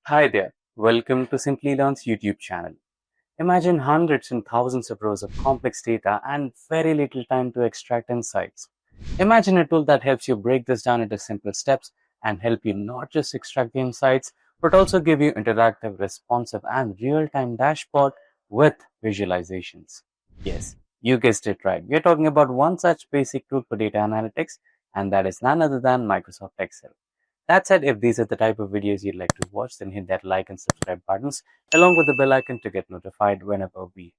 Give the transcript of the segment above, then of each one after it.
Hi there, welcome to Simplilearn's YouTube channel. Imagine hundreds and thousands of rows of complex data and very little time to extract insights. Imagine a tool that helps you break this down into simple steps and help you not just extract the insights, but also give you interactive, responsive, and real-time dashboard with visualizations. Yes, you guessed it right. We are talking about one such basic tool for data analytics, and that is none other than Microsoft Excel. That said, if these are the type of videos you'd like to watch, then hit that like and subscribe buttons along with the bell icon to get notified whenever we.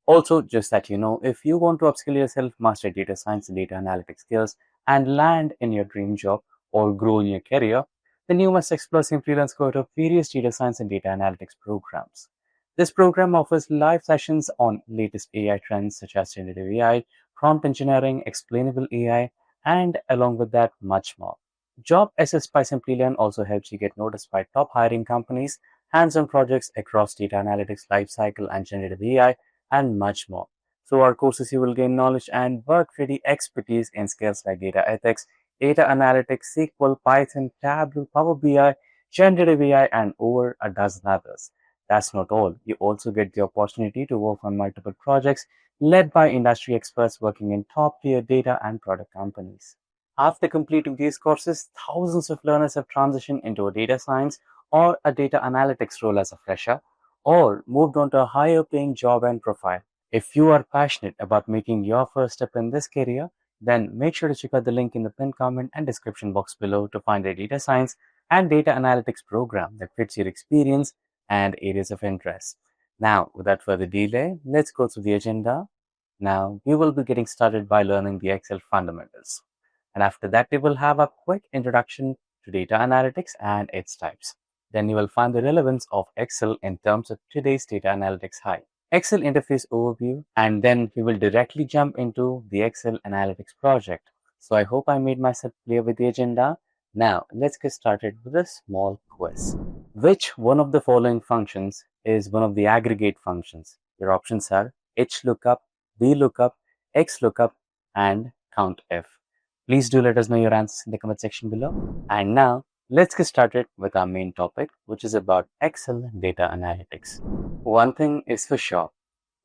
Also, just that you know, if you want to upskill yourself, master data science and data analytics skills, and land in your dream job or grow in your career, then you must explore Simplilearn's cohort of various data science and data analytics programs. This program offers live sessions on latest AI trends such as generative AI, prompt engineering, explainable AI, and along with that, much more. Job Assist by Simplilearn also helps you get noticed by top hiring companies, hands-on projects across data analytics lifecycle and generative AI, and much more. Through our courses, you will gain knowledge and work-ready expertise in skills like data ethics, data analytics, SQL, Python, Tableau, Power BI, generative AI, and over a dozen others. That's not all. You also get the opportunity to work on multiple projects led by industry experts working in top-tier data and product companies. After completing these courses, thousands of learners have transitioned into a data science or a data analytics role as a fresher, or moved on to a higher paying job and profile. If you are passionate about making your first step in this career, then make sure to check out the link in the pinned comment and description box below to find a data science and data analytics program that fits your experience and areas of interest. Now, without further delay, let's go through the agenda. Now, we will be getting started by learning the Excel fundamentals. And after that, we will have a quick introduction to data analytics and its types. Then you will find the relevance of Excel in terms of today's data analytics high. Excel interface overview, and then we will directly jump into the Excel analytics project. So I hope I made myself clear with the agenda. Now let's get started with a small quiz. Which one of the following functions is one of the aggregate functions? Your options are HLOOKUP, VLOOKUP, XLOOKUP, and COUNTIF. Please do let us know your answers in the comment section below. And now, let's get started with our main topic, which is about Excel data analytics. One thing is for sure,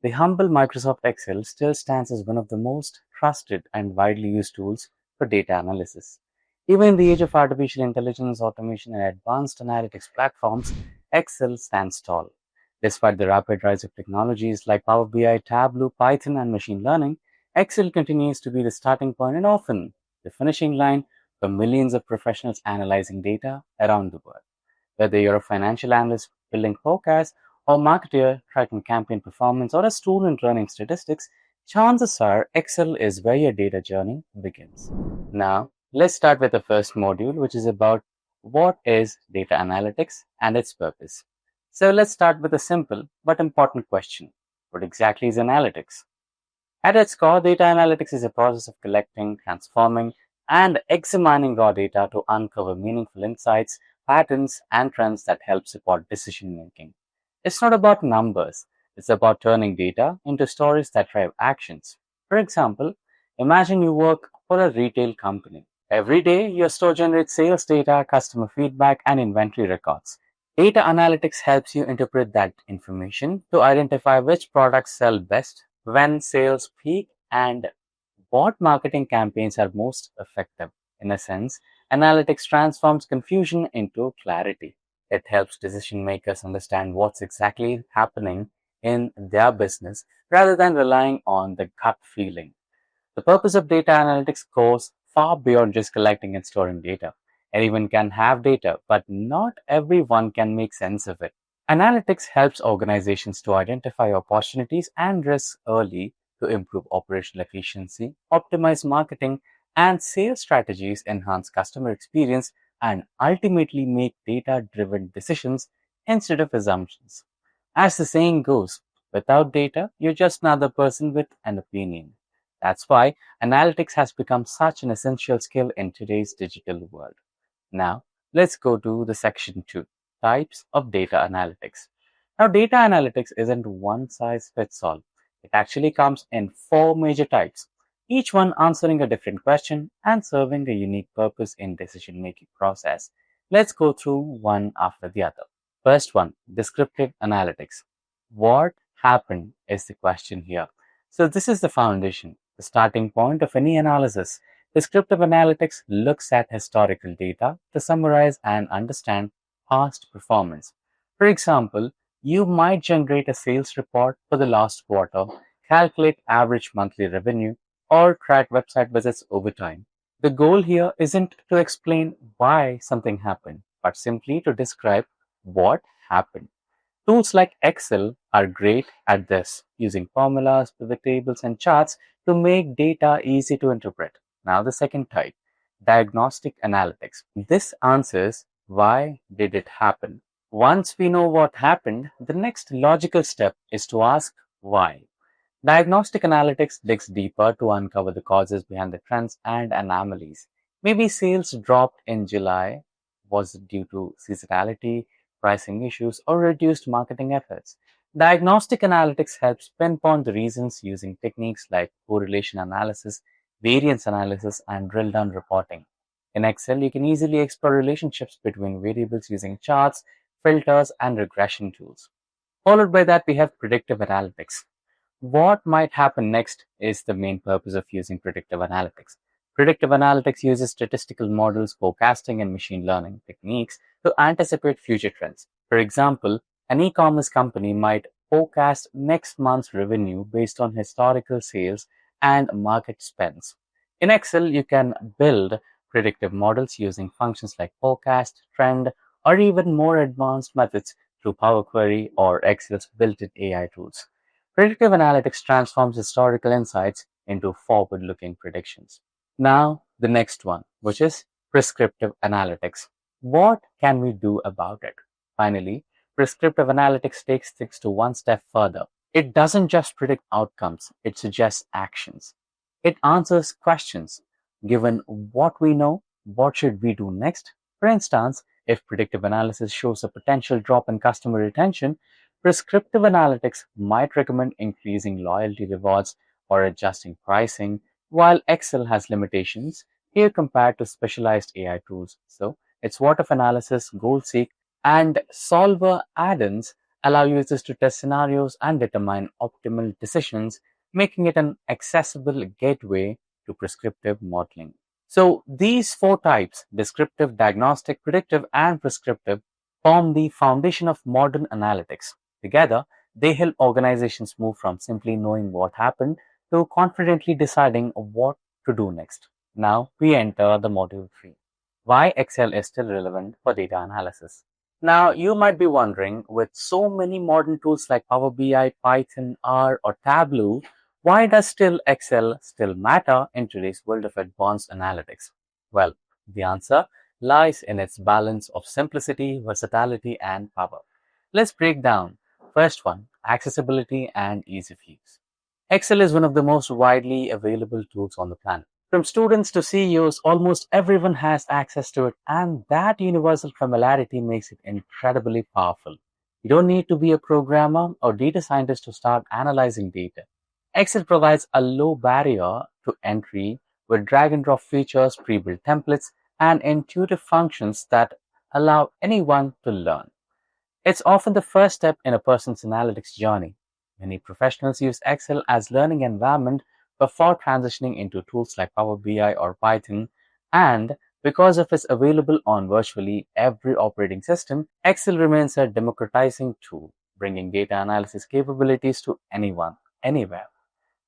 the humble Microsoft Excel still stands as one of the most trusted and widely used tools for data analysis. Even in the age of artificial intelligence, automation, and advanced analytics platforms, Excel stands tall. Despite the rapid rise of technologies like Power BI, Tableau, Python, and machine learning, Excel continues to be the starting point and often the finishing line for millions of professionals analyzing data around the world. Whether you're a financial analyst building forecasts, or marketer tracking campaign performance, or a student running statistics, chances are Excel is where your data journey begins. Now, let's start with the first module, which is about what is data analytics and its purpose. So let's start with a simple but important question. What exactly is analytics? At its core, data analytics is a process of collecting, transforming, and examining raw data to uncover meaningful insights, patterns, and trends that help support decision making. It's not about numbers, it's about turning data into stories that drive actions. For example, imagine you work for a retail company. Every day, your store generates sales data, customer feedback, and inventory records. Data analytics helps you interpret that information to identify which products sell best, when sales peak, and what marketing campaigns are most effective. In a sense, analytics transforms confusion into clarity. It helps decision makers understand what's exactly happening in their business rather than relying on the gut feeling. The purpose of data analytics goes far beyond just collecting and storing data. Anyone can have data, but not everyone can make sense of it. Analytics helps organizations to identify opportunities and risks early to improve operational efficiency, optimize marketing and sales strategies, enhance customer experience, and ultimately make data-driven decisions instead of assumptions. As the saying goes, without data, you're just another person with an opinion. That's why analytics has become such an essential skill in today's digital world. Now, let's go to the section 2, types of data analytics. Now, data analytics isn't one size fits all. It actually comes in 4 major types, each one answering a different question and serving a unique purpose in decision-making process. Let's go through one after the other. First one, descriptive analytics. What happened is the question here. So this is the foundation, the starting point of any analysis. Descriptive analytics looks at historical data to summarize and understand past performance. For example, you might generate a sales report for the last quarter, calculate average monthly revenue, or track website visits over time. The goal here isn't to explain why something happened, but simply to describe what happened. Tools like Excel are great at this, using formulas, pivot tables, and charts to make data easy to interpret. Now, the second type, diagnostic analytics. This answers why did it happen. Once we know what happened, the next logical step is to ask why. Diagnostic analytics digs deeper to uncover the causes behind the trends and anomalies. Maybe sales dropped in July was due to seasonality, pricing issues, or reduced marketing efforts. Diagnostic analytics helps pinpoint the reasons using techniques like correlation analysis, variance analysis, and drill down reporting. In Excel, you can easily explore relationships between variables using charts, filters, and regression tools. Followed by that, we have predictive analytics. What might happen next is the main purpose of using predictive analytics. Predictive analytics uses statistical models, forecasting, and machine learning techniques to anticipate future trends. For example, an e-commerce company might forecast next month's revenue based on historical sales and market spends. In Excel, you can build predictive models using functions like forecast, trend, or even more advanced methods through Power Query or Excel's built-in AI tools. Predictive analytics transforms historical insights into forward-looking predictions. Now, the next one, which is prescriptive analytics. What can we do about it? Finally, prescriptive analytics takes things to one step further. It doesn't just predict outcomes, it suggests actions. It answers questions. Given what we know, what should we do next? For instance, if predictive analysis shows a potential drop in customer retention, prescriptive analytics might recommend increasing loyalty rewards or adjusting pricing, while Excel has limitations here compared to specialized AI tools. So, its what if analysis, goal seek, and solver add-ins allow users to test scenarios and determine optimal decisions, making it an accessible gateway to prescriptive modeling. So, these four types, descriptive, diagnostic, predictive, and prescriptive, form the foundation of modern analytics. Together, they help organizations move from simply knowing what happened to confidently deciding what to do next. Now we enter the module 3. Why Excel is still relevant for data analysis. Now you might be wondering, with so many modern tools like Power BI, Python, R, or Tableau, why does still Excel still matter in today's world of advanced analytics? Well, the answer lies in its balance of simplicity, versatility, and power. Let's break down. First one, accessibility and ease of use. Excel is one of the most widely available tools on the planet. From students to CEOs, almost everyone has access to it, and that universal familiarity makes it incredibly powerful. You don't need to be a programmer or data scientist to start analyzing data. Excel provides a low barrier to entry with drag and drop features, pre-built templates, and intuitive functions that allow anyone to learn. It's often the first step in a person's analytics journey. Many professionals use Excel as learning environment before transitioning into tools like Power BI or Python, and because of its available on virtually every operating system, Excel remains a democratizing tool, bringing data analysis capabilities to anyone, anywhere.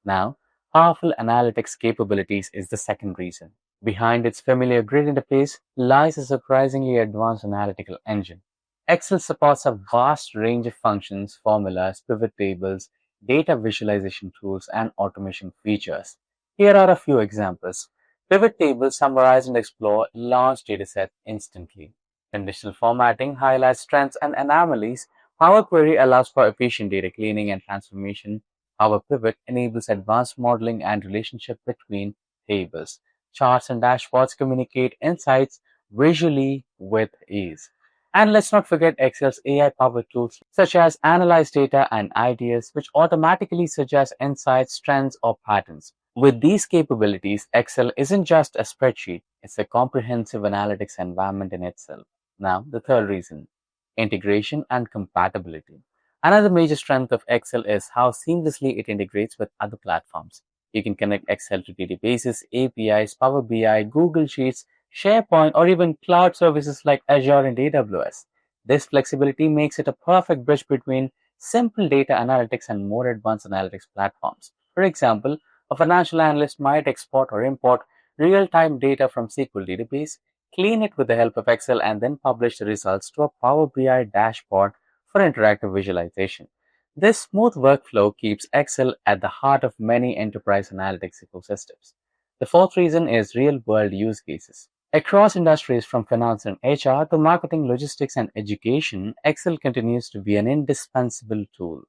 Now, powerful analytics capabilities is the second reason. Behind its familiar grid interface lies a surprisingly advanced analytical engine. Excel supports a vast range of functions, formulas, pivot tables, data visualization tools, and automation features. Here are a few examples. Pivot tables summarize and explore large datasets instantly. Conditional formatting highlights trends and anomalies. Power Query allows for efficient data cleaning and transformation. Power Pivot enables advanced modeling and relationship between tables. Charts and dashboards communicate insights visually with ease. And let's not forget Excel's AI-powered tools such as Analyze Data and Ideas, which automatically suggest insights, trends, or patterns. With these capabilities, Excel isn't just a spreadsheet, it's a comprehensive analytics environment in itself. Now, the third reason, integration, and compatibility. Another major strength of Excel is how seamlessly it integrates with other platforms. You can connect Excel to databases, APIs, Power BI, Google Sheets, SharePoint, or even cloud services like Azure and AWS. This flexibility makes it a perfect bridge between simple data analytics and more advanced analytics platforms. For example, a financial analyst might export or import real-time data from SQL database, clean it with the help of Excel, and then publish the results to a Power BI dashboard for interactive visualization. This smooth workflow keeps Excel at the heart of many enterprise analytics ecosystems. The fourth reason is real-world use cases. Across industries from finance and HR to marketing, logistics, and education, Excel continues to be an indispensable tool.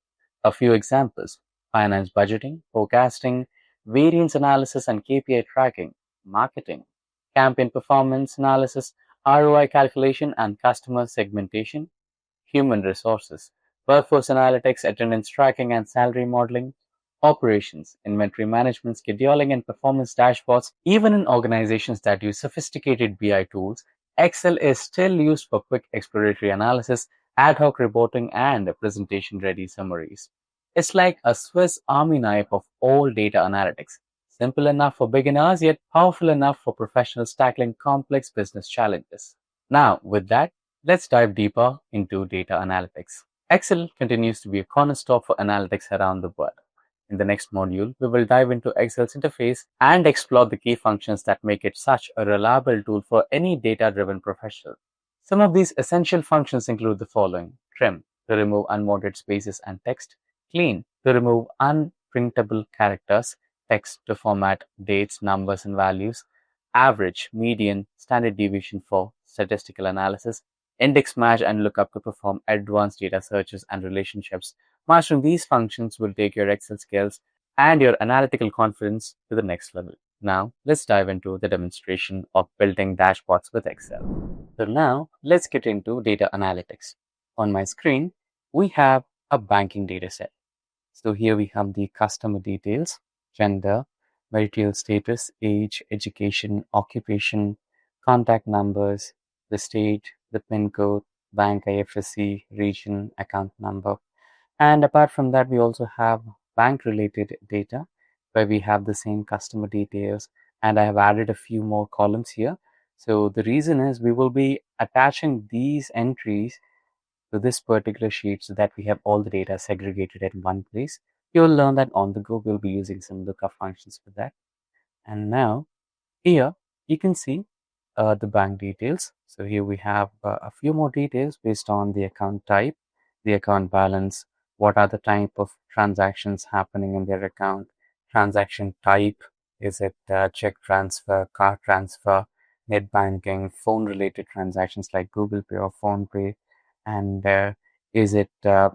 A few examples: finance budgeting, forecasting, variance analysis and KPI tracking, marketing, campaign performance analysis, ROI calculation and customer segmentation, human resources, workforce analytics, attendance tracking and salary modeling, operations, inventory management, scheduling, and performance dashboards. Even in organizations that use sophisticated BI tools, Excel is still used for quick exploratory analysis, ad hoc reporting, and presentation ready summaries. It's like a Swiss army knife of all data analytics. Simple enough for beginners, yet powerful enough for professionals tackling complex business challenges. Now, with that, let's dive deeper into data analytics. Excel continues to be a cornerstone for analytics around the world. In the next module, we will dive into Excel's interface and explore the key functions that make it such a reliable tool for any data-driven professional. Some of these essential functions include the following: trim, to remove unwanted spaces and text; clean, to remove unprintable characters; text, to format dates, numbers, and values; average, median, standard deviation for statistical analysis; index, match, and lookup to perform advanced data searches and relationships. Mastering these functions will take your Excel skills and your analytical confidence to the next level. Now, let's dive into the demonstration of building dashboards with Excel. So now, let's get into data analytics. On my screen, we have a banking data set. So here we have the customer details: gender, marital status, age, education, occupation, contact numbers, the state, the PIN code, bank IFSC, region, account number. And apart from that, we also have bank related data where we have the same customer details, and I have added a few more columns here. So the reason is we will be attaching these entries to this particular sheet so that we have all the data segregated in one place. You'll learn that on the go. We'll be using some lookup functions for that. And now here you can see the bank details. So here we have a few more details based on the account type, the account balance, what are the type of transactions happening in their account, transaction type, is it check transfer, card transfer, net banking, phone related transactions like Google Pay or Phone Pay, and is it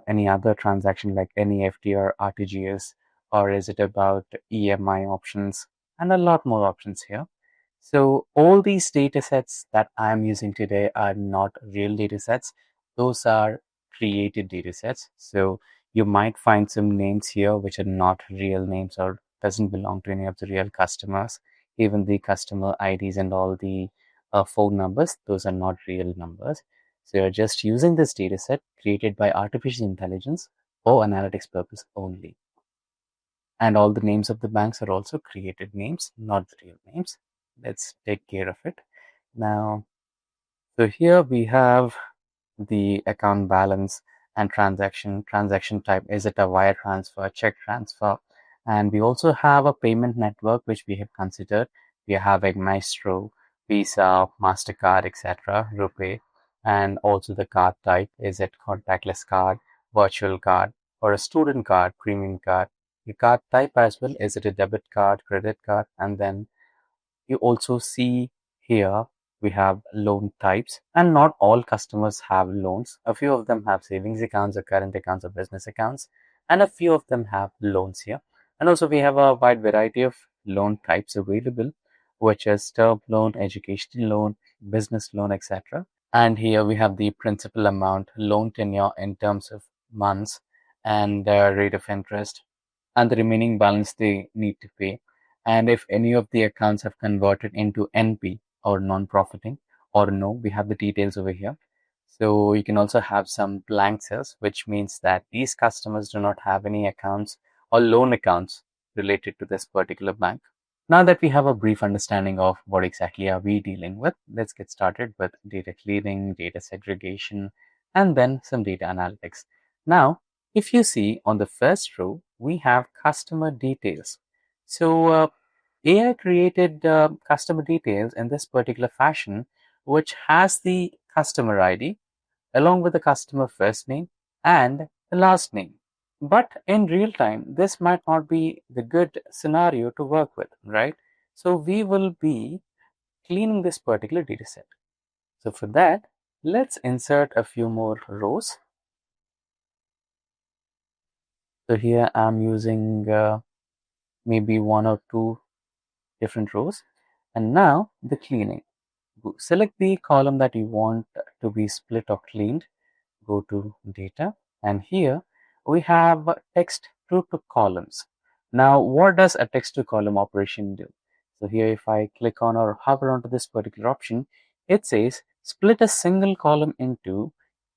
any other transaction like NEFT or RTGS, or is it about EMI options, and a lot more options here. So all these data sets that I'm using today are not real data sets. Those are created data sets. So you might find some names here which are not real names or doesn't belong to any of the real customers. Even the customer IDs and all the phone numbers, those are not real numbers. So you're just using this data set created by artificial intelligence for analytics purpose only. And all the names of the banks are also created names, not the real names. Let's take care of it. Now, so here we have the account balance and transaction type. Is it a wire transfer, check transfer? And we also have a payment network which we have considered. We are having Maestro, Visa, MasterCard, etc., RuPay, and also the card type. Is it contactless card, virtual card, or a student card, premium card? The card type as well. Is it a debit card, credit card? And then you also see here we have loan types, and not all customers have loans. A few of them have savings accounts or current accounts or business accounts, and a few of them have loans here. And also we have a wide variety of loan types available, which is term loan, educational loan, business loan, etc. And here we have the principal amount, loan tenure in terms of months, and rate of interest, and the remaining balance they need to pay. And if any of the accounts have converted into NP or non-profiting or no, we have the details over here. So you can also have some blank cells, which means that these customers do not have any accounts or loan accounts related to this particular bank. Now that we have a brief understanding of what exactly are we dealing with, let's get started with data cleaning, data segregation, and then some data analytics. Now, if you see on the first row, we have customer details. So AI created customer details in this particular fashion, which has the customer ID along with the customer first name and the last name. But in real time, this might not be the good scenario to work with, right? So we will be cleaning this particular data set. So for that, let's insert a few more rows. So here I'm using maybe one or two different rows. And now the cleaning. Select the column that you want to be split or cleaned. Go to data, and here we have text to columns. Now what does a text to column operation do? So here if I click on or hover onto this particular option, it says split a single column into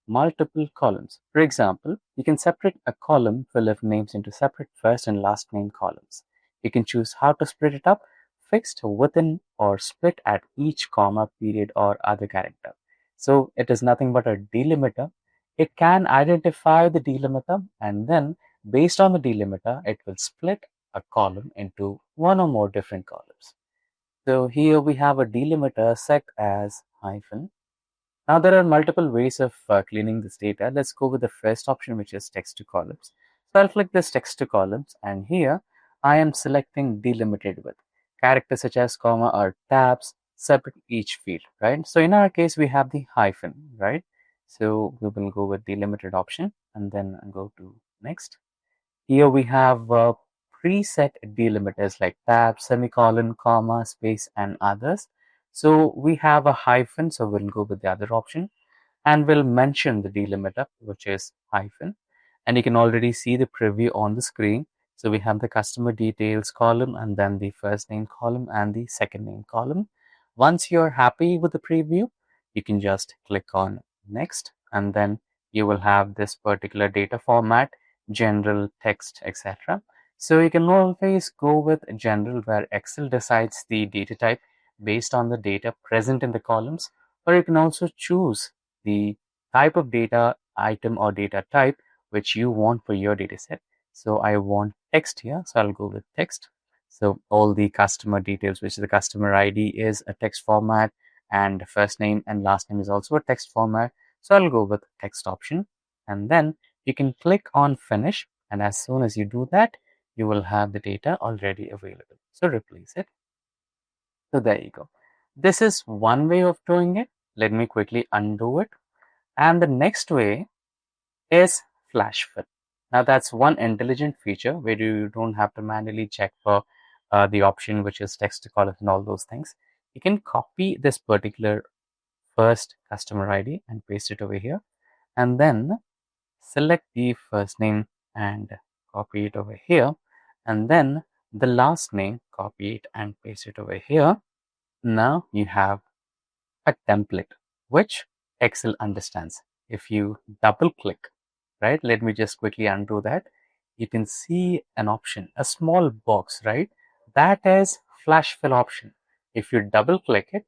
multiple columns. For example, you can separate a column full of names into separate first and last name columns. You can choose how to split it up, fixed, within, or split at each comma, period, or other character. So it is nothing but a delimiter. It can identify the delimiter, and then based on the delimiter, it will split a column into one or more different columns. So here we have a delimiter set as hyphen. Now there are multiple ways of cleaning this data. Let's go with the first option, which is text to columns. So I'll click this text to columns, and here I am selecting delimited with. Characters such as comma or tabs separate each field, right? So in our case, we have the hyphen, right? So we will go with delimited option and then go to next. Here we have preset delimiters like tab, semicolon, comma, space, and others. So we have a hyphen, so we'll go with the other option and we'll mention the delimiter, which is hyphen. And you can already see the preview on the screen. So we have the customer details column and then the first name column and the second name column. Once you're happy with the preview, you can just click on next, and then you will have this particular data format, general, text, etc. So you can always go with general, where Excel decides the data type based on the data present in the columns, or you can also choose the type of data item or data type which you want for your data set. So I want text here, so I'll go with text. So all the customer details, which is the customer ID, is a text format, and first name and last name is also a text format. So I'll go with text option, and then you can click on finish, and as soon as you do that, you will have the data already available. So replace it. So there you go. This is one way of doing it. Let me quickly undo it. And the next way is flash fill. Now that's one intelligent feature where you don't have to manually check for the option which is text to column and all those things. You can copy this particular first customer ID and paste it over here, and then select the first name and copy it over here, and then the last name, copy it and paste it over here. Now you have a template which Excel understands. If you double click, right, let me just quickly undo that. You can see an option, a small box, right? That is flash fill option. If you double click it,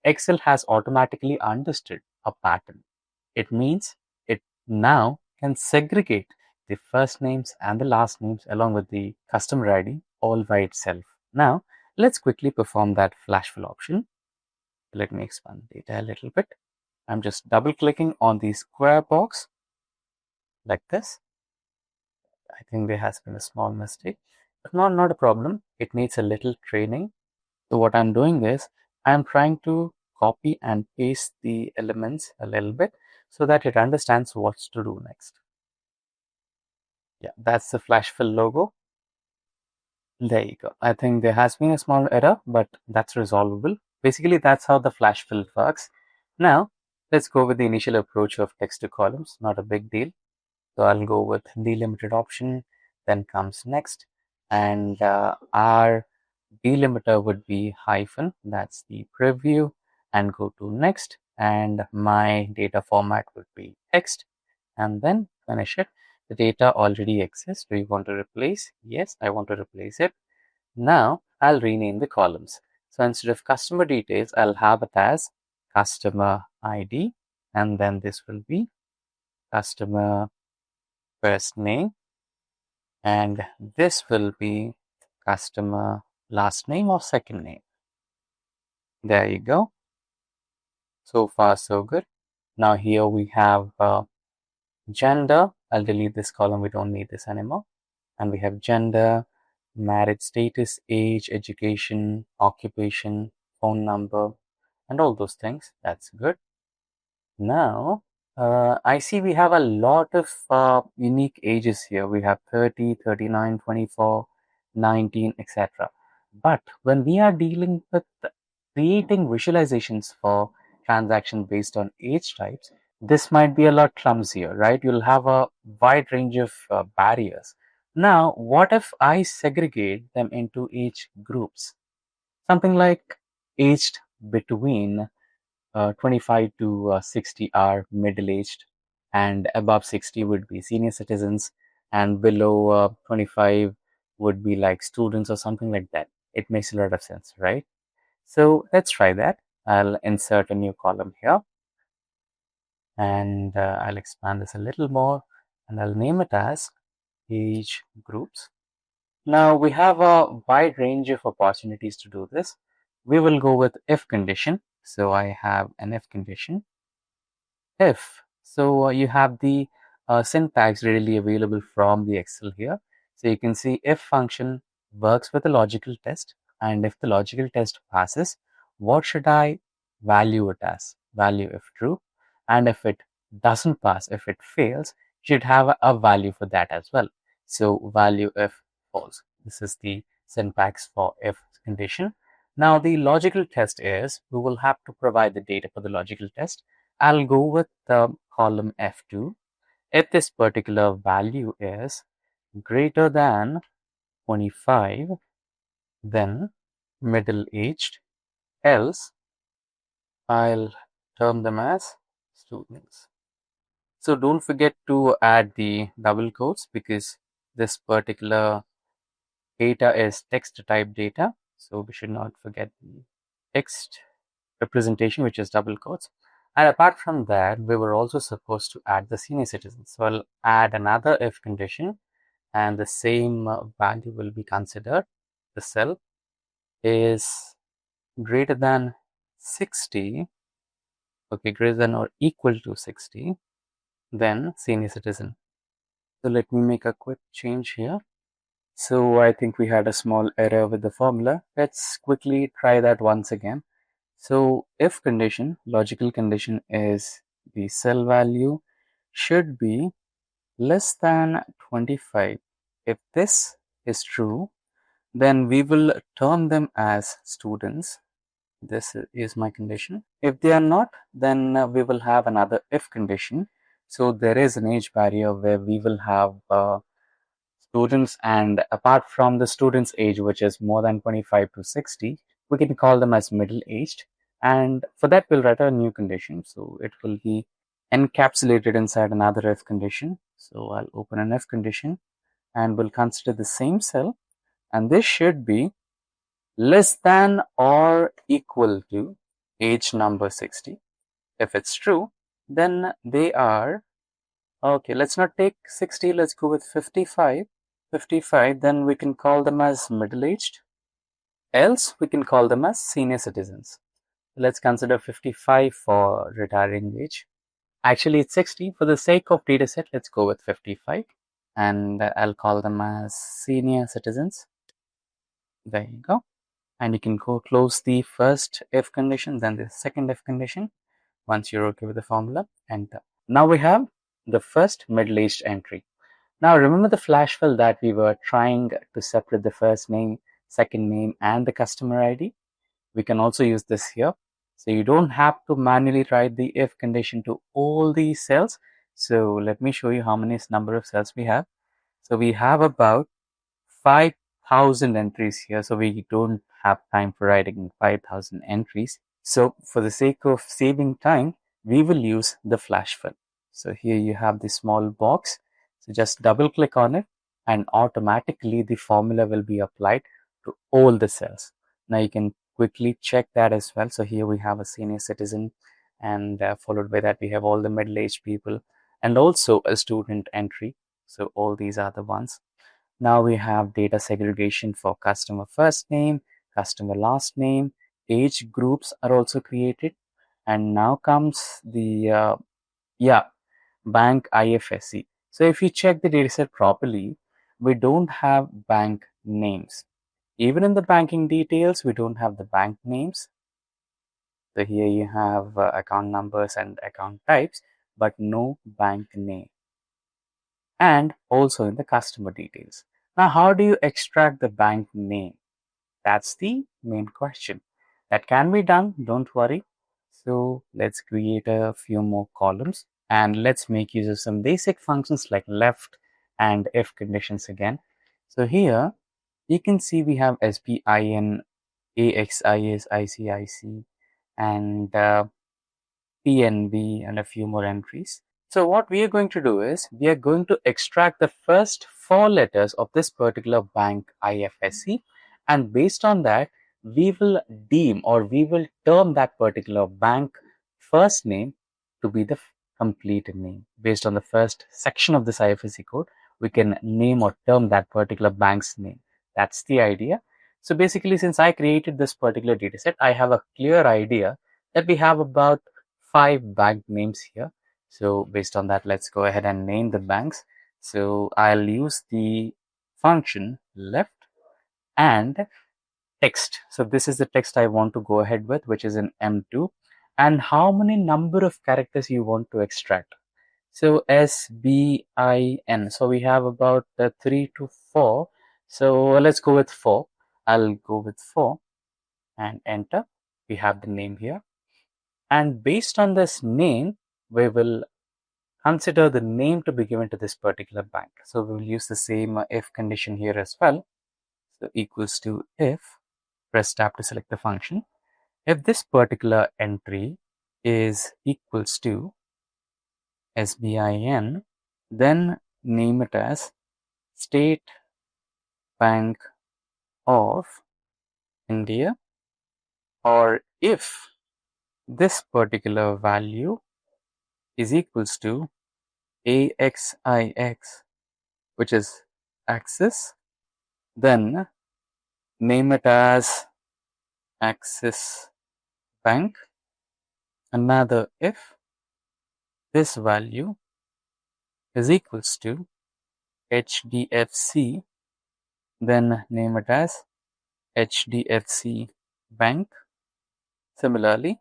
Excel has automatically understood a pattern. It means it now can segregate the first names and the last names along with the customer ID all by itself. Now, let's quickly perform that flash fill option. Let me expand data a little bit. I'm just double clicking on the square box like this. I think there has been a small mistake, but not a problem. It needs a little training. So what I'm doing is I'm trying to copy and paste the elements a little bit so that it understands what's to do next. Yeah, that's the flash fill logo. There you go. I think there has been a small error, but that's resolvable. Basically, that's how the flash fill works. Now, let's go with the initial approach of text to columns. Not a big deal. So I'll go with delimited option, then comes next, and our delimiter would be hyphen, that's the preview, and go to next, and my data format would be text, and then finish it. The data already exists. Do you want to replace? Yes, I want to replace it. Now I'll rename the columns. So instead of customer details, I'll have it as customer ID, and then this will be customer first name, and this will be customer last name or second name. There you go. So far, so good. Now here we have gender. I'll delete this column. We don't need this anymore. And we have gender, marriage status, age, education, occupation, phone number, and all those things. That's good. Now, I see we have a lot of unique ages here. We have 30, 39, 24, 19, etc. But when we are dealing with creating visualizations for transaction based on age types, this might be a lot clumsier, right? You'll have a wide range of barriers. Now, what if I segregate them into age groups? Something like aged between 25 to 60 are middle-aged, and above 60 would be senior citizens, and below 25 would be like students or something like that. It makes a lot of sense, right? So let's try that. I'll insert a new column here, and I'll expand this a little more, and I'll name it as age groups. Now we have a wide range of opportunities to do this. We will go with if condition. So I have an if condition. If. So you have the syntax readily available from the Excel here. So you can see if function works with a logical test, and if the logical test passes, what should I value it as? Value if true, and if it doesn't pass, if it fails, should have a value for that as well. So value if false. This is the syntax for if condition. Now the logical test is we will have to provide the data for the logical test. I'll go with the column F2. If this particular value is greater than 25, then middle-aged, else I'll term them as students. So don't forget to add the double quotes because this particular data is text type data. So we should not forget the text representation, which is double quotes. And apart from that, we were also supposed to add the senior citizens. So I'll add another if condition, and the same value will be considered. The cell is greater than 60, okay, greater than or equal to 60, then senior citizen. So let me make a quick change here. So I think we had a small error with the formula. Let's quickly try that once again. So if condition, logical condition is the cell value should be less than 25. If this is true, then we will term them as students. This is my condition. If they are not, then we will have another if condition. So there is an age barrier where we will have students, and apart from the student's age, which is more than 25 to 60, we can call them as middle-aged. And for that, we'll write a new condition. So it will be encapsulated inside another if condition. So I'll open an if condition and we'll consider the same cell. And this should be less than or equal to age number 60. If it's true, then they are, okay, let's not take 60, let's go with 55. 55, then we can call them as middle-aged. Else, we can call them as senior citizens. Let's consider 55 for retiring age. Actually, it's 60. For the sake of data set, let's go with 55. And I'll call them as senior citizens. There you go. And you can go close the first if condition, then the second if condition, once you're okay with the formula. Enter. Now we have the first middle-aged entry. Now remember the flash fill that we were trying to separate the first name, second name, and the customer ID? We can also use this here. So you don't have to manually write the if condition to all these cells. So let me show you how many number of cells we have. So we have about 5,000 entries here. So we don't have time for writing 5,000 entries. So for the sake of saving time, we will use the flash fill. So here you have the small box. So just double click on it and automatically the formula will be applied to all the cells. Now you can quickly check that as well. So here we have a senior citizen and followed by that we have all the middle-aged people and also a student entry. So all these are the ones. Now we have data segregation for customer first name, customer last name, age groups are also created. And now comes the bank IFSC. So if you check the dataset properly, we don't have bank names. Even in the banking details, we don't have the bank names. So here you have account numbers and account types, but no bank name. And also in the customer details. Now, how do you extract the bank name? That's the main question. That can be done, don't worry. So let's create a few more columns and let's make use of some basic functions like left and if conditions again. So here you can see we have SBIN, AXIS, ICIC, and PNB and a few more entries. So what we are going to do is we are going to extract the first four letters of this particular bank IFSC, and based on that we will deem or we will term that particular bank first name to be the complete name. Based on the first section of this IFSC code, we can name or term that particular bank's name. That's the idea. So basically, since I created this particular dataset, I have a clear idea that we have about 5 bank names here. So based on that, let's go ahead and name the banks. So I'll use the function left and text. So this is the text I want to go ahead with, which is in M2. And how many number of characters you want to extract? So SBIN. So we have about 3 to 4. So let's go with 4. I'll go with 4 and enter. We have the name here. And based on this name, we will consider the name to be given to this particular bank. So we will use the same if condition here as well. So equals to if, press tab to select the function. If this particular entry is equals to SBIN, then name it as State Bank of India. Or if this particular value is equals to AXIX, which is Axis, then name it as Axis Bank. Another if this value is equals to HDFC, then name it as HDFC Bank. Similarly,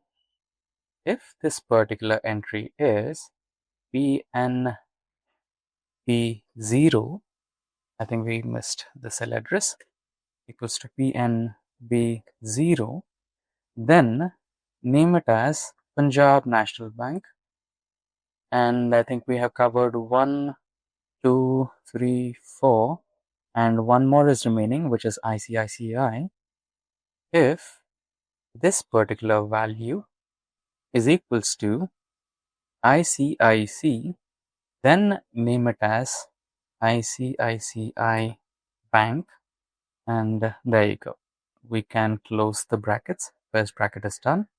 if this particular entry is PNB0, I think we missed the cell address, equals to PNB0, then name it as Punjab National Bank. And I think we have covered 1, 2, 3, 4, and one more is remaining, which is ICICI. If this particular value is equals to ICIC, then name it as ICICI Bank, and there you go. We can close the brackets. First bracket is done.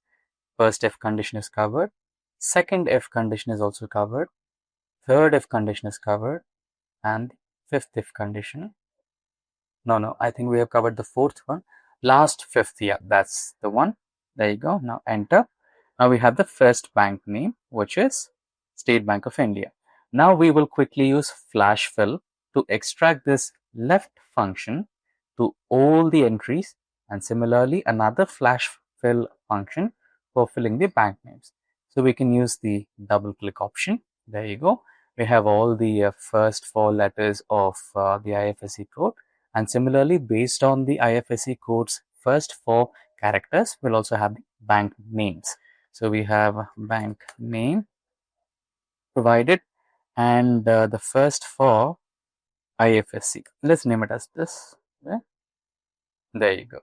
First if condition is covered. Second if condition is also covered. Third if condition is covered. And fifth if condition. No, I think we have covered the fourth one. Last fifth, yeah, that's the one. There you go. Now enter. Now we have the first bank name, which is State Bank of India. Now we will quickly use flash fill to extract this left function to all the entries, and similarly another flash fill function for filling the bank names. So we can use the double click option. There you go. We have all the first 4 letters of the IFSC code, and similarly based on the IFSC code's first 4 characters, we'll also have the bank names. So we have bank name provided and the first 4 IFSC. Let's name it as this. Yeah. There you go.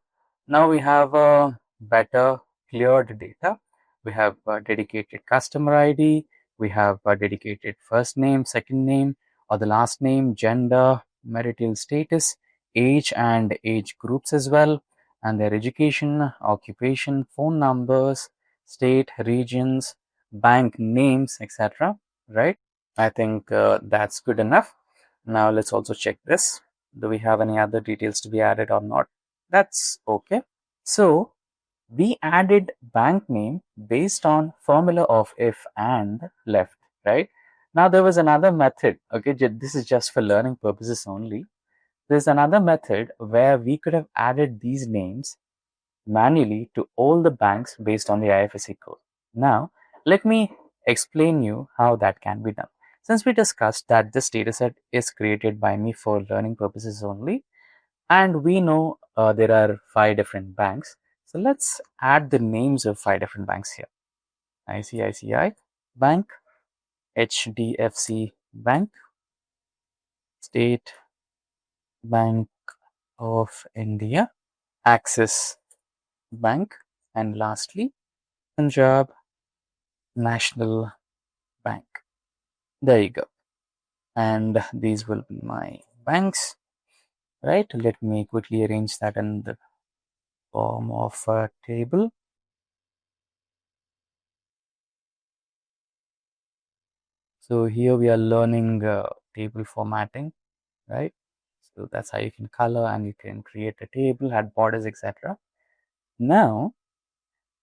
Now we have a better cleared data. We have dedicated customer ID. We have dedicated first name, second name, or the last name, gender, marital status, age and age groups as well, and their education, occupation, phone numbers, state, regions, bank names, etc. Right? I think that's good enough. Now let's also check this. Do we have any other details to be added or not? That's okay. So we added bank name based on formula of if and left, right? Now there was another method, okay, this is just for learning purposes only. There's another method where we could have added these names manually to all the banks based on the IFSC code. Now, let me explain you how that can be done. Since we discussed that this dataset is created by me for learning purposes only, and we know there are 5 different banks. So let's add the names of 5 different banks here. ICICI Bank, HDFC Bank, State Bank of India, Axis Bank, and lastly, Punjab National Bank. There you go. And these will be my banks, right? Let me quickly arrange that in the form of a table. So here we are learning table formatting, right? So that's how you can color and you can create a table, add borders, etc. Now,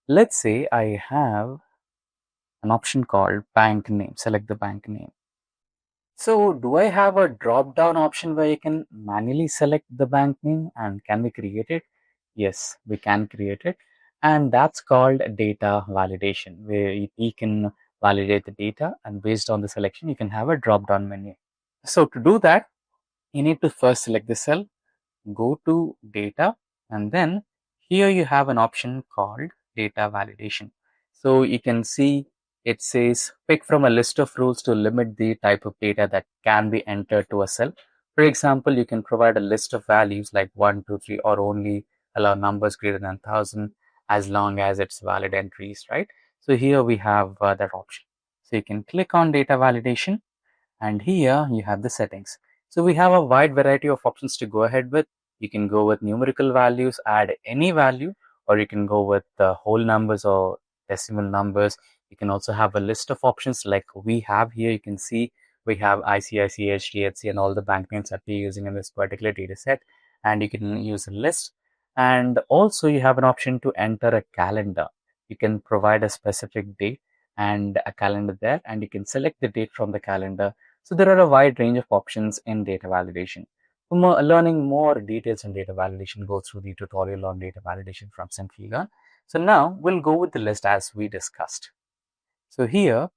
let's say I have an option called bank name. Select the bank name. So do I have a drop down option where you can manually select the bank name, and can we create it? Yes, we can create it. And that's called data validation, where you can validate the data, and based on the selection, you can have a drop down menu. So to do that, you need to first select the cell, go to data, and then here you have an option called data validation. So you can see it says pick from a list of rules to limit the type of data that can be entered to a cell. For example, you can provide a list of values like 1, 2, 3, or only allow numbers greater than 1000 as long as it's valid entries, right? So here we have that option. So you can click on data validation, and here you have the settings. So we have a wide variety of options to go ahead with. You can go with numerical values, add any value, or you can go with whole numbers or decimal numbers. You can also have a list of options like we have here. You can see we have ICICI, HDFC, and all the bank names that we're using in this particular data set. And you can use a list. And also you have an option to enter a calendar. You can provide a specific date and a calendar there, and you can select the date from the calendar. So there are a wide range of options in data validation. For learning more details on data validation, go through the tutorial on data validation from Simplilearn. So now we'll go with the list as we discussed. So here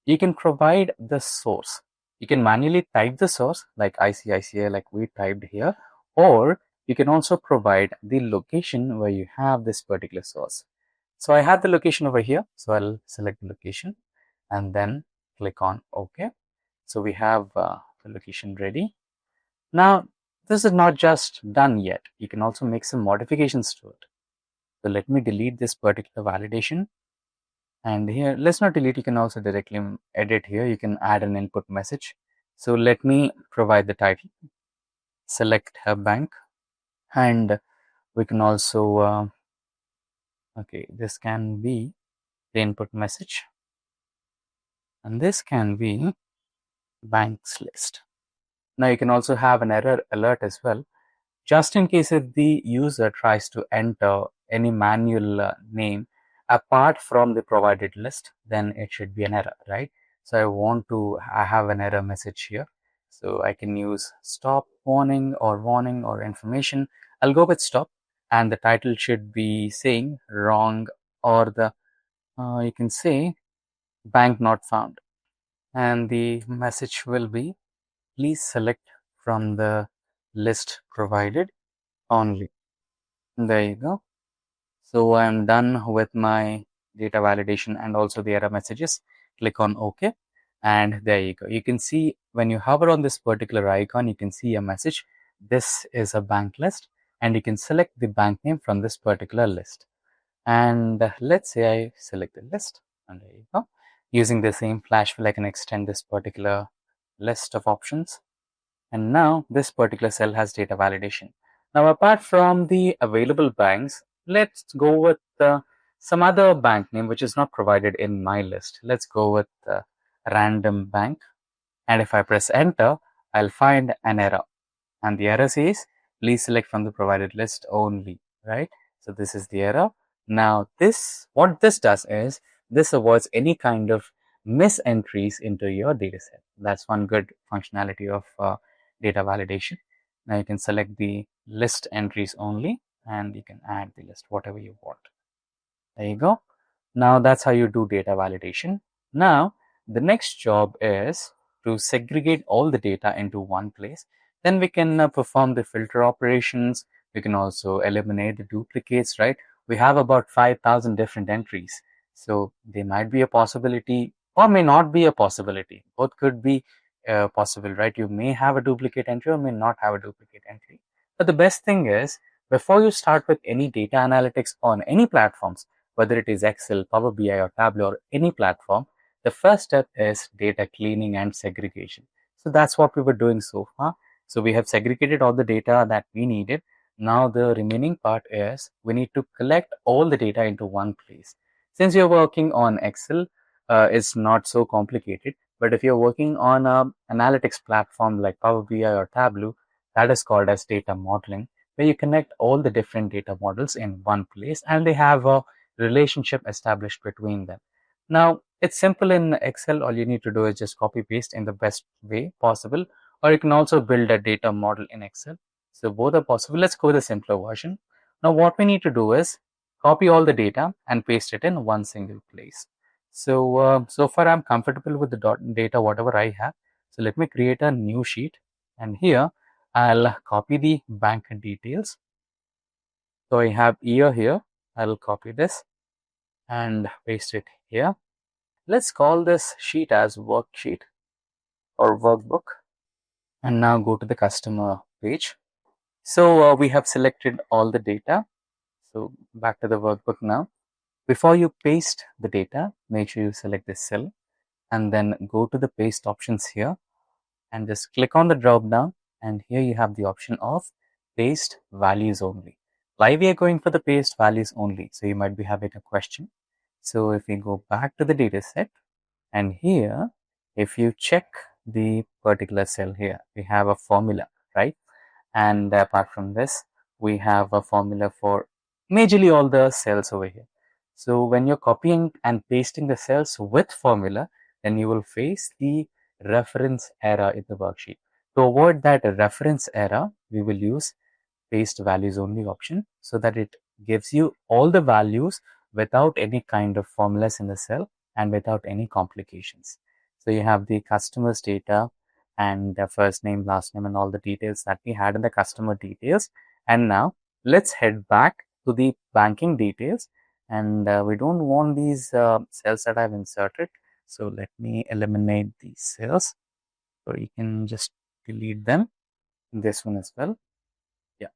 you can provide the source. You can manually type the source like ICICI like we typed here, or you can also provide the location where you have this particular source. So I have the location over here, so I'll select the location and then click on OK. So we have the location ready. Now, this is not just done yet. You can also make some modifications to it. So let me delete this particular validation. And here, let's not delete, you can also directly edit here. You can add an input message. So let me provide the title, select a bank, and we can also, okay, this can be the input message, and this can be banks list. Now you can also have an error alert as well, just in case if the user tries to enter any manual name apart from the provided list, then it should be an error, right? So I have an error message here. So I can use stop, warning or information. I'll go with stop, and the title should be saying wrong, or you can say bank not found. And the message will be please select from the list provided only. There you go. So I'm done with my data validation and also the error messages. Click on OK. And there you go. You can see when you hover on this particular icon, you can see a message. This is a bank list, and you can select the bank name from this particular list. And let's say I select the list, and there you go. Using the same flash fill, I can extend this particular list of options. And now this particular cell has data validation. Now, apart from the available banks, let's go with some other bank name which is not provided in my list. Let's go with random bank. And if I press enter, I'll find an error. And the error says, please select from the provided list only, right? So this is the error. Now what this does is, this avoids any kind of misentries into your data set. That's one good functionality of data validation. Now you can select the list entries only, and you can add the list, whatever you want. There you go. Now that's how you do data validation. Now the next job is to segregate all the data into one place. Then we can perform the filter operations. We can also eliminate the duplicates, right? We have about 5,000 different entries. So there might be a possibility or may not be a possibility. Both could be possible, right? You may have a duplicate entry or may not have a duplicate entry. But the best thing is, before you start with any data analytics on any platforms, whether it is Excel, Power BI, or Tableau, or any platform, the first step is data cleaning and segregation. So that's what we were doing so far. So we have segregated all the data that we needed. Now the remaining part is we need to collect all the data into one place. Since you're working on Excel, it's not so complicated. But if you're working on an analytics platform like Power BI or Tableau, that is called as data modeling, where you connect all the different data models in one place and they have a relationship established between them. Now, it's simple in Excel. All you need to do is just copy paste in the best way possible, or you can also build a data model in Excel. So both are possible. Let's go with the simpler version. Now, what we need to do is copy all the data and paste it in one single place. So far I'm comfortable with the data, whatever I have. So let me create a new sheet, and here I'll copy the bank details. So I have year here. I'll copy this and paste it here. Let's call this sheet as worksheet or workbook. And now go to the customer page. So we have selected all the data. So back to the workbook now. Before you paste the data, make sure you select this cell and then go to the paste options here and just click on the drop down, and here you have the option of paste values only. Why we are going for the paste values only? So you might be having a question. So if we go back to the data set, and here if you check the particular cell here, we have a formula, right? And apart from this, we have a formula for majorly all the cells over here. So when you're copying and pasting the cells with formula, then you will face the reference error in the worksheet. To avoid that reference error, we will use paste values only option, so that it gives you all the values without any kind of formulas in the cell and without any complications. So you have the customer's data and the first name, last name, and all the details that we had in the customer details. And now let's head back to the banking details, and we don't want these cells that I've inserted. So let me eliminate these cells, so you can just delete them, this one as well. Yeah.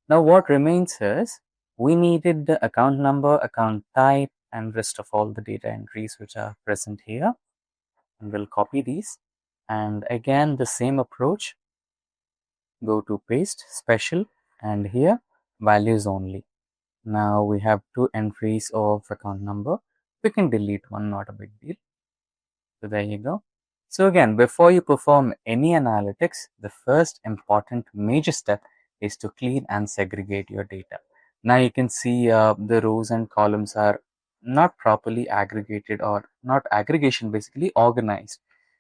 Now what remains is, we needed the account number, account type, and rest of all the data entries which are present here. And we'll copy these. And again, the same approach. Go to paste, special, and here values only. Now we have two entries of account number. We can delete one, not a big deal. So there you go. So again, before you perform any analytics, the first important major step is to clean and segregate your data. Now you can see the rows and columns are not properly aggregated, or not aggregation, basically organized.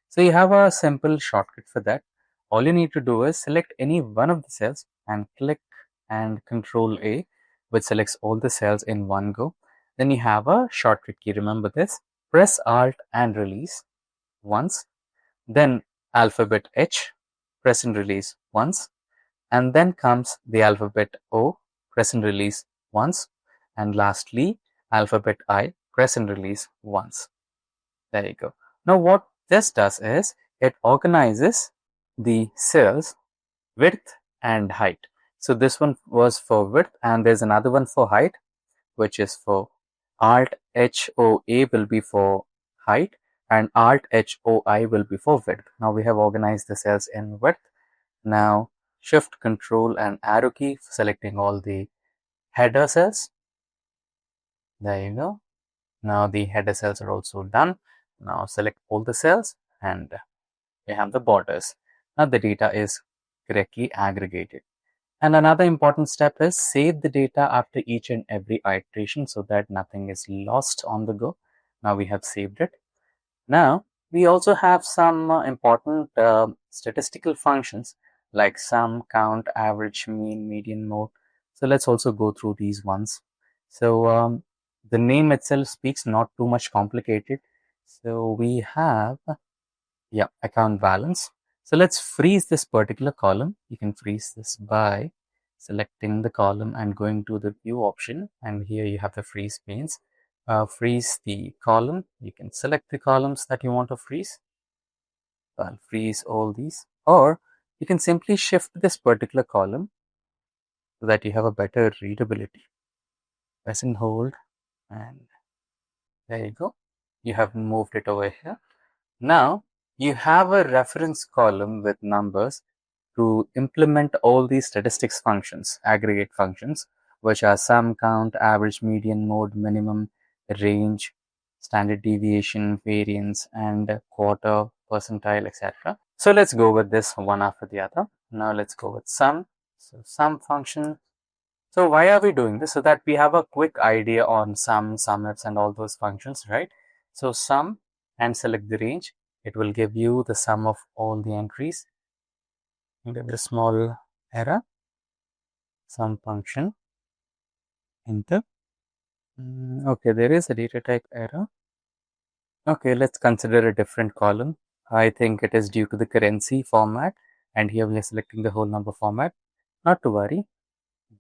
So you have a simple shortcut for that. All you need to do is select any one of the cells and click and Control A, which selects all the cells in one go. Then you have a shortcut key. Remember this. Press Alt and release once. Then alphabet H, press and release once. And then comes the alphabet O, press and release once. And lastly, alphabet I, press and release once. There you go. Now what this does is, it organizes the cells width and height. So this one was for width, and there's another one for height, which is for Alt+H+O+A will be for height and Alt+H+O+I will be for width. Now we have organized the cells in width. Now Shift, Control and arrow key selecting all the header cells. There you go. Now the header cells are also done. Now select all the cells and we have the borders. Now the data is correctly aggregated. And another important step is save the data after each and every iteration so that nothing is lost on the go. Now we have saved it. Now we also have some important statistical functions like sum, count, average, mean, median, mode. So let's also go through these ones. So the name itself speaks, not too much complicated. So we have account balance. So let's freeze this particular column. You can freeze this by selecting the column and going to the view option, and here you have the freeze panes. Freeze the column. You can select the columns that you want to freeze. I'll freeze all these, or you can simply shift this particular column so that you have a better readability. Press and hold, and there you go. You have moved it over here. Now you have a reference column with numbers to implement all these statistics functions, aggregate functions, which are sum, count, average, median, mode, minimum, range, standard deviation, variance, and quarter, percentile, etc. So let's go with this one after the other. Now let's go with sum. So sum function. So why are we doing this? So that we have a quick idea on sum, sumifs, and all those functions, right? So sum and select the range. It will give you the sum of all the entries. Give a small error. Sum function. Enter. Okay, there is a data type error. Okay, let's consider a different column. I think it is due to the currency format, and here we are selecting the whole number format. Not to worry.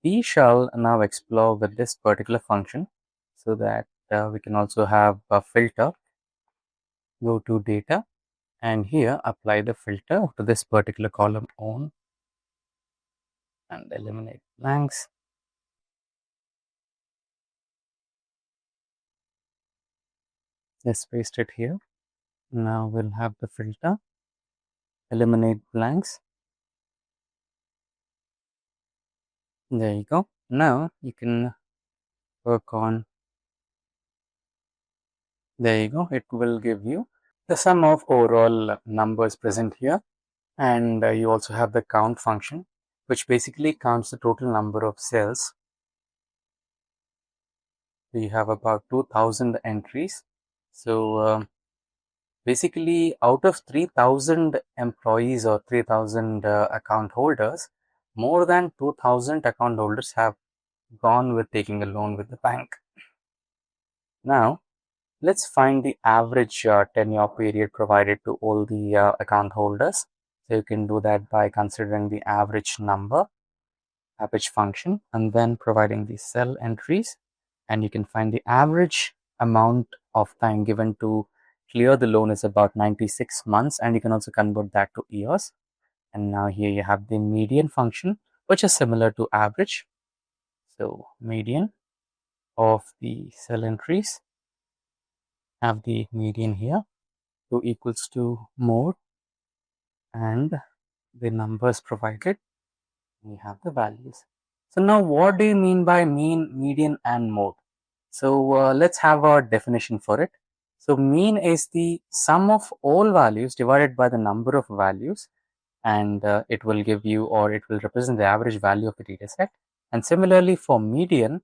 We shall now explore with this particular function so that we can also have a filter. Go to data and here apply the filter to this particular column on and eliminate blanks. Just paste it here. Now we'll have the filter, eliminate blanks. There you go. Now you can work on, there you go. It will give you the sum of overall numbers present here. And you also have the count function, which basically counts the total number of cells. We have about 2000 entries. So basically out of 3000 employees or 3000 account holders, more than 2000 account holders have gone with taking a loan with the bank. Now let's find the average tenure period provided to all the account holders. So you can do that by considering the average number, average function, and then providing the cell entries, and you can find the average amount of time given to clear the loan is about 96 months, and you can also convert that to years. And now here you have the median function, which is similar to average. So median of the cell entries, have the median here, so equals to mode and the numbers provided. We have the values. So now what do you mean by mean, median, and mode? So let's have a definition for it. So mean is the sum of all values divided by the number of values, and it will give you, or it will represent the average value of the data set. And similarly for median,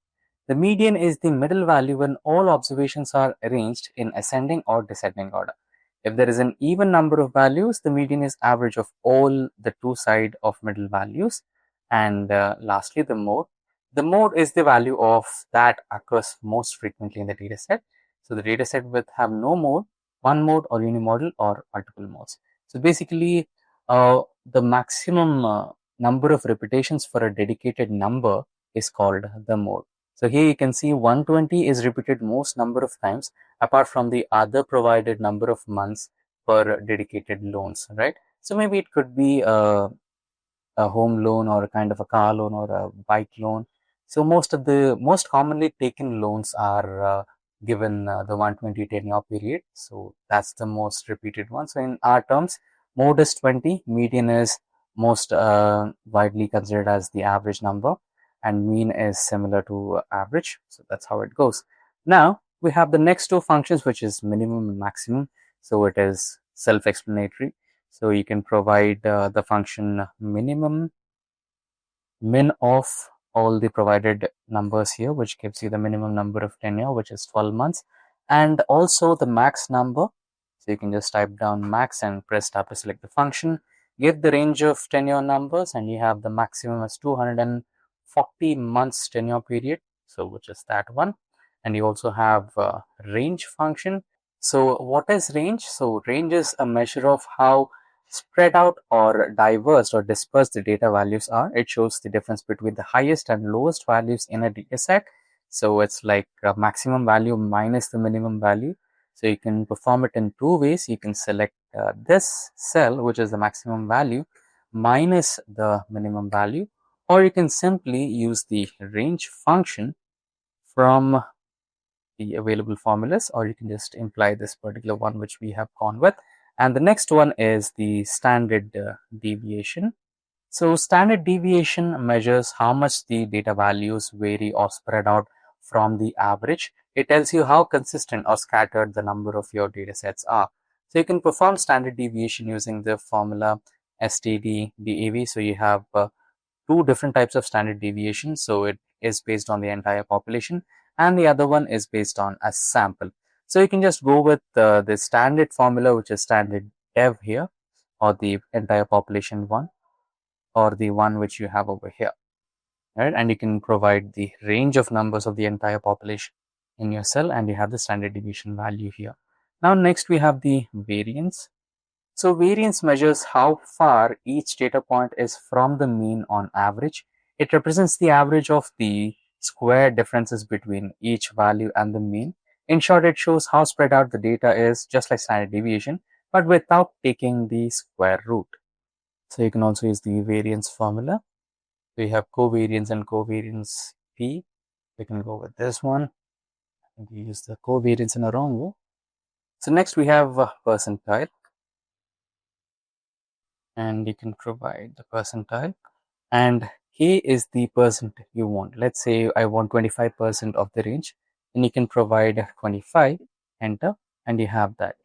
the median is the middle value when all observations are arranged in ascending or descending order. If there is an even number of values, the median is average of all the two side of middle values. And lastly, the mode. The mode is the value of that occurs most frequently in the data set. So the data set will have no mode, one mode or unimodal or multiple modes. So basically, the maximum number of repetitions for a dedicated number is called the mode. So here you can see 120 is repeated most number of times apart from the other provided number of months per dedicated loans, right? So maybe it could be a home loan or a kind of a car loan or a bike loan. So most commonly taken loans are given the 120 10-year period. So that's the most repeated one. So in our terms, mode is 20, median is most widely considered as the average number, and mean is similar to average. So that's how it goes. Now we have the next two functions, which is minimum and maximum. So it is self-explanatory. So you can provide the function minimum min of all the provided numbers here, which gives you the minimum number of tenure, which is 12 months, and also the max number. So you can just type down max and press tab to select the function, give the range of tenure numbers, and you have the maximum as 240 months tenure period, so which is that one. And you also have range function. So what is range? So range is a measure of how spread out or diverse or dispersed the data values are. It shows the difference between the highest and lowest values in a data set. So it's like a maximum value minus the minimum value. So you can perform it in two ways. You can select this cell, which is the maximum value, minus the minimum value, or you can simply use the range function from the available formulas, or you can just imply this particular one which we have gone with. And the next one is the standard deviation. So standard deviation measures how much the data values vary or spread out from the average. It tells you how consistent or scattered the number of your data sets are. So you can perform standard deviation using the formula STD-DAV. So you have two different types of standard deviation. So it is based on the entire population, and the other one is based on a sample. So you can just go with the standard formula, which is standard dev here, or the entire population one, or the one which you have over here, right? And you can provide the range of numbers of the entire population in your cell, and you have the standard deviation value here. Now next we have the variance. So variance measures how far each data point is from the mean on average. It represents the average of the square differences between each value and the mean. In short, it shows how spread out the data is, just like standard deviation, but without taking the square root. So you can also use the variance formula. We have covariance and covariance P. We can go with this one. We use the covariance in a wrong way. So next we have percentile, and you can provide the percentile, and K is the percent you want. Let's say I want 25% of the range, and you can provide 25, enter, and you have that.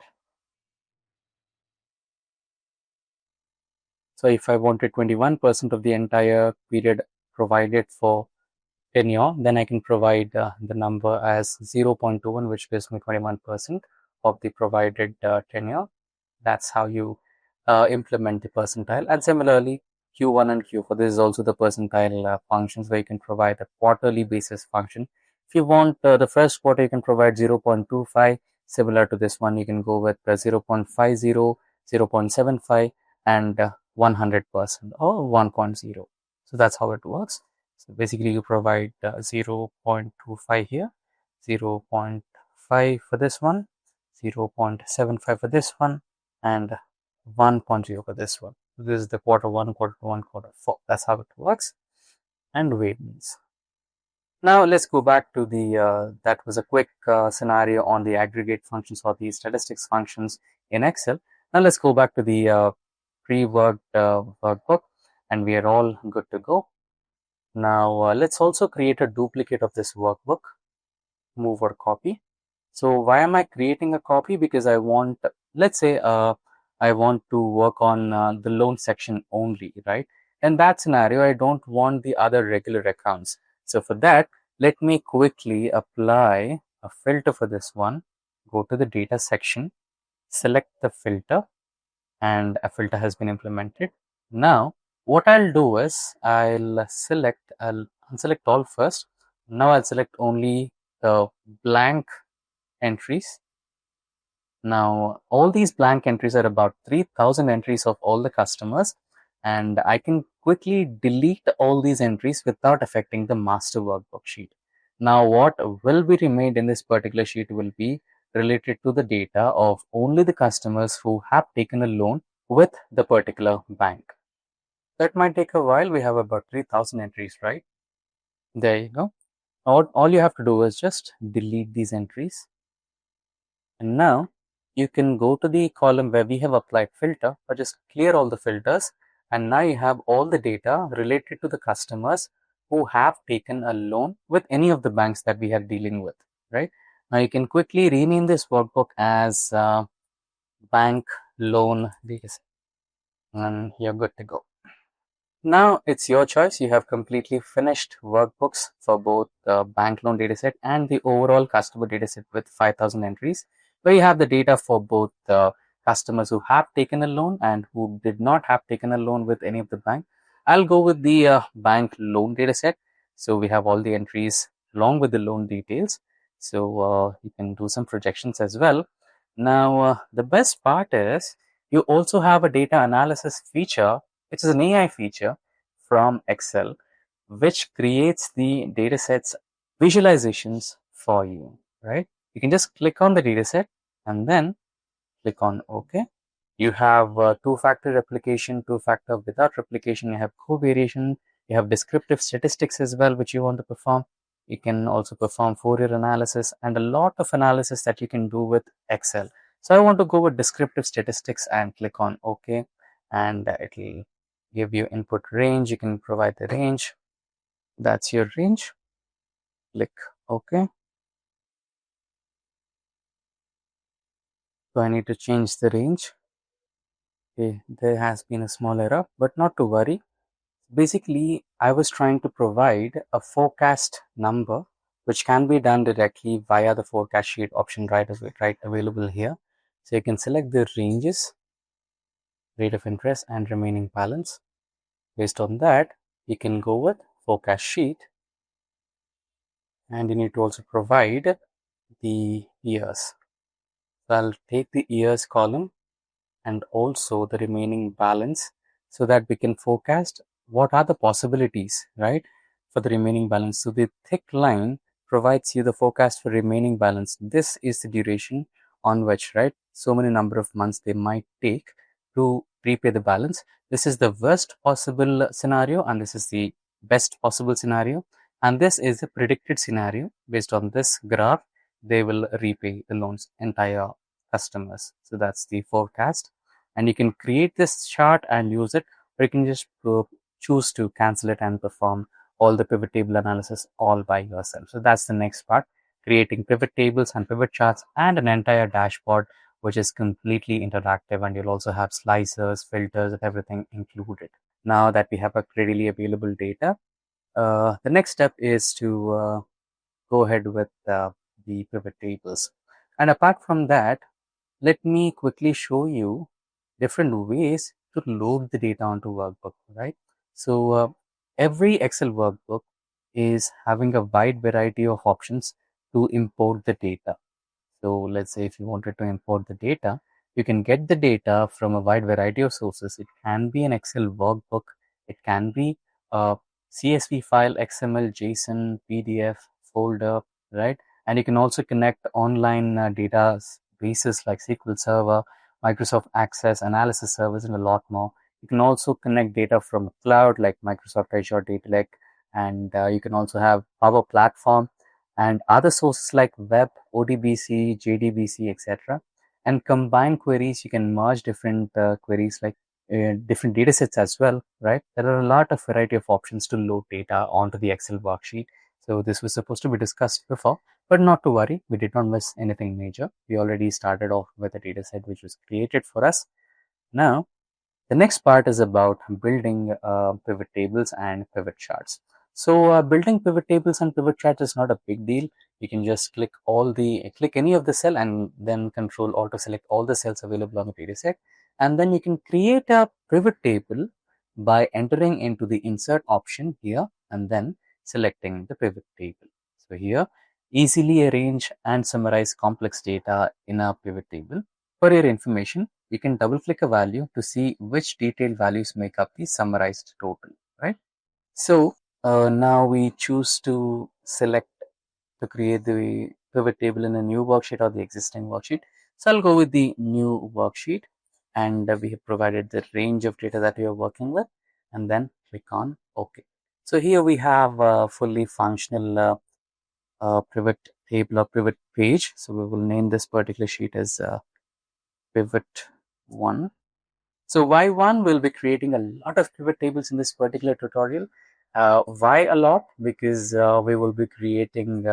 So if I wanted 21% of the entire period provided for tenure, then I can provide the number as 0.21, which gives me 21% of the provided tenure. That's how you implement the percentile. And similarly, Q1 and Q4, this is also the percentile functions, where you can provide a quarterly basis function. If you want the first quarter, you can provide 0.25. Similar to this one, you can go with 0.50, 0.75, and 100% or 1.0. So that's how it works. So basically you provide 0.25 here, 0.5 for this one, 0.75 for this one, and 1.0 for this one. This is the quarter 1, quarter 1, quarter 4. That's how it works. And variance. Now let's go back to the, that was a quick scenario on the aggregate functions or the statistics functions in Excel. Now let's go back to the pre-worked workbook, and we are all good to go. Now let's also create a duplicate of this workbook, move or copy. So why am I creating a copy? Because I want, let's say I want to work on the loan section only, right? In that scenario, I don't want the other regular accounts. So for that, let me quickly apply a filter for this one. Go to the data section, select the filter, and a filter has been implemented. Now what I'll do is I'll unselect all first. Now I'll select only the blank entries. Now all these blank entries are about 3,000 entries of all the customers, and I can quickly delete all these entries without affecting the master workbook sheet. Now what will be remained in this particular sheet will be related to the data of only the customers who have taken a loan with the particular bank. That might take a while. We have about 3,000 entries, right? There you go. All you have to do is just delete these entries. And now you can go to the column where we have applied filter, or just clear all the filters. And now you have all the data related to the customers who have taken a loan with any of the banks that we are dealing with, right? Now you can quickly rename this workbook as bank loan dataset, and you're good to go. Now it's your choice. You have completely finished workbooks for both the bank loan dataset and the overall customer dataset with 5,000 entries, where you have the data for both the customers who have taken a loan and who did not have taken a loan with any of the bank. I'll go with the bank loan dataset. So we have all the entries along with the loan details. So you can do some projections as well. Now, the best part is you also have a data analysis feature, which is an AI feature from Excel, which creates the datasets visualizations for you, right? You can just click on the dataset and then click on OK. You have two-factor replication, two-factor without replication. You have covariation. You have descriptive statistics as well, which you want to perform. You can also perform Fourier analysis and a lot of analysis that you can do with Excel. So I want to go with descriptive statistics and click on OK. And it will give you input range. You can provide the range. That's your range. Click OK. So I need to change the range. Okay, there has been a small error, but not to worry. Basically, I was trying to provide a forecast number, which can be done directly via the forecast sheet option right available here. So you can select the ranges, rate of interest, and remaining balance. Based on that, you can go with forecast sheet, and you need to also provide the years. So I'll take the years column and also the remaining balance so that we can forecast what are the possibilities, right, for the remaining balance. So the thick line provides you the forecast for remaining balance. This is the duration on which, right, so many number of months they might take to repay the balance. This is the worst possible scenario and this is the best possible scenario, and this is a predicted scenario. Based on this graph, they will repay the loans entire customers. So that's the forecast, and you can create this chart and use it, or you can just choose to cancel it and perform all the pivot table analysis all by yourself. So that's the next part, creating pivot tables and pivot charts and an entire dashboard which is completely interactive, and you'll also have slicers, filters, and everything included. Now that we have a readily available data, the next step is to go ahead with the pivot tables. And apart from that, let me quickly show you different ways to load the data onto workbook, right? So every Excel workbook is having a wide variety of options to import the data. So let's say if you wanted to import the data, you can get the data from a wide variety of sources. It can be an Excel workbook, it can be a CSV file, XML, JSON, PDF, folder, right? And you can also connect online data bases like SQL Server, Microsoft Access, Analysis Service, and a lot more. You can also connect data from cloud like Microsoft Azure Data Lake, and you can also have Power Platform and other sources like web, ODBC, JDBC, etc. And combine queries, you can merge different queries like different data sets as well, right? There are a lot of variety of options to load data onto the Excel worksheet. So this was supposed to be discussed before, but not to worry, we did not miss anything major. We already started off with a data set which was created for us. Now, the next part is about building pivot tables and pivot charts. So building pivot tables and pivot charts is not a big deal. You can just click any of the cell and then Control Alt to select all the cells available on the data set. And then you can create a pivot table by entering into the insert option here and then selecting the pivot table. So here, easily arrange and summarize complex data in a pivot table. For your information, you can double click a value to see which detailed values make up the summarized total, right? So now we choose to select to create the pivot table in a new worksheet or the existing worksheet. So I'll go with the new worksheet, and we have provided the range of data that we are working with, and then click on OK. So here we have a fully functional pivot table or pivot page. So we will name this particular sheet as pivot 1. So why one? We'll be creating a lot of pivot tables in this particular tutorial. Why a lot? Because we will be creating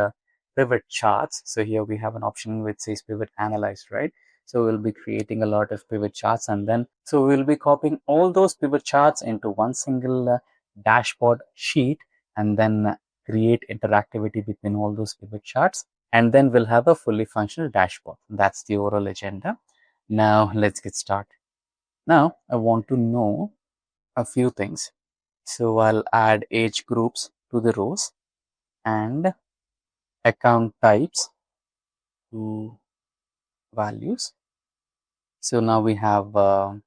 pivot charts. So here we have an option which says pivot analyze, right? So we'll be creating a lot of pivot charts, and then so we'll be copying all those pivot charts into one single dashboard sheet, and then create interactivity between all those pivot charts, and then we'll have a fully functional dashboard. That's the overall agenda. Now let's get started. Now I want to know a few things. So I'll add age groups to the rows and account types to values. So now we have a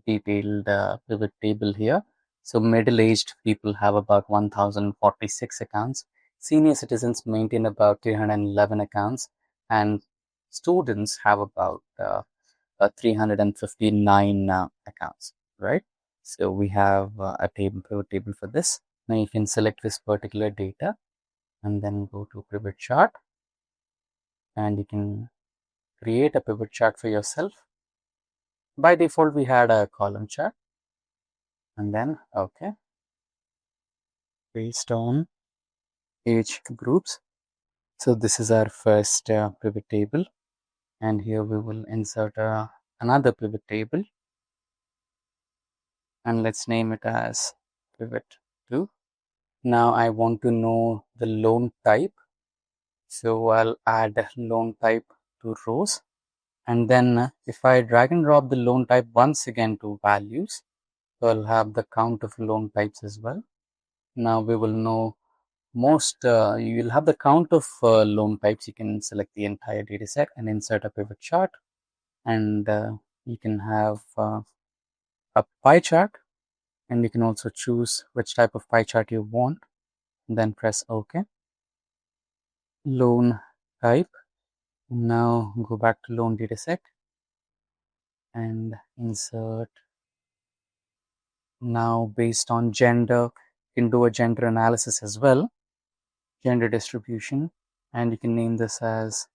detailed pivot table here. So middle-aged people have about 1046 accounts. Senior citizens maintain about 311 accounts, and students have about 359 accounts, right? So we have a pivot table for this. Now you can select this particular data and then go to pivot chart, and you can create a pivot chart for yourself. By default, we had a column chart, and then okay, based on age groups. So this is our first pivot table, and here we will insert another pivot table, and let's name it as pivot 2. Now I want to know the loan type. So I'll add loan type to rows, and then if I drag and drop the loan type once again to values, so I'll have the count of loan types as well. Now we will know you will have the count of loan types. You can select the entire data set and insert a pivot chart, and you can have a pie chart, and you can also choose which type of pie chart you want, and then press OK. Loan type. Now go back to loan dataset and insert. Now based on gender, you can do a gender analysis as well, gender distribution, and you can name this as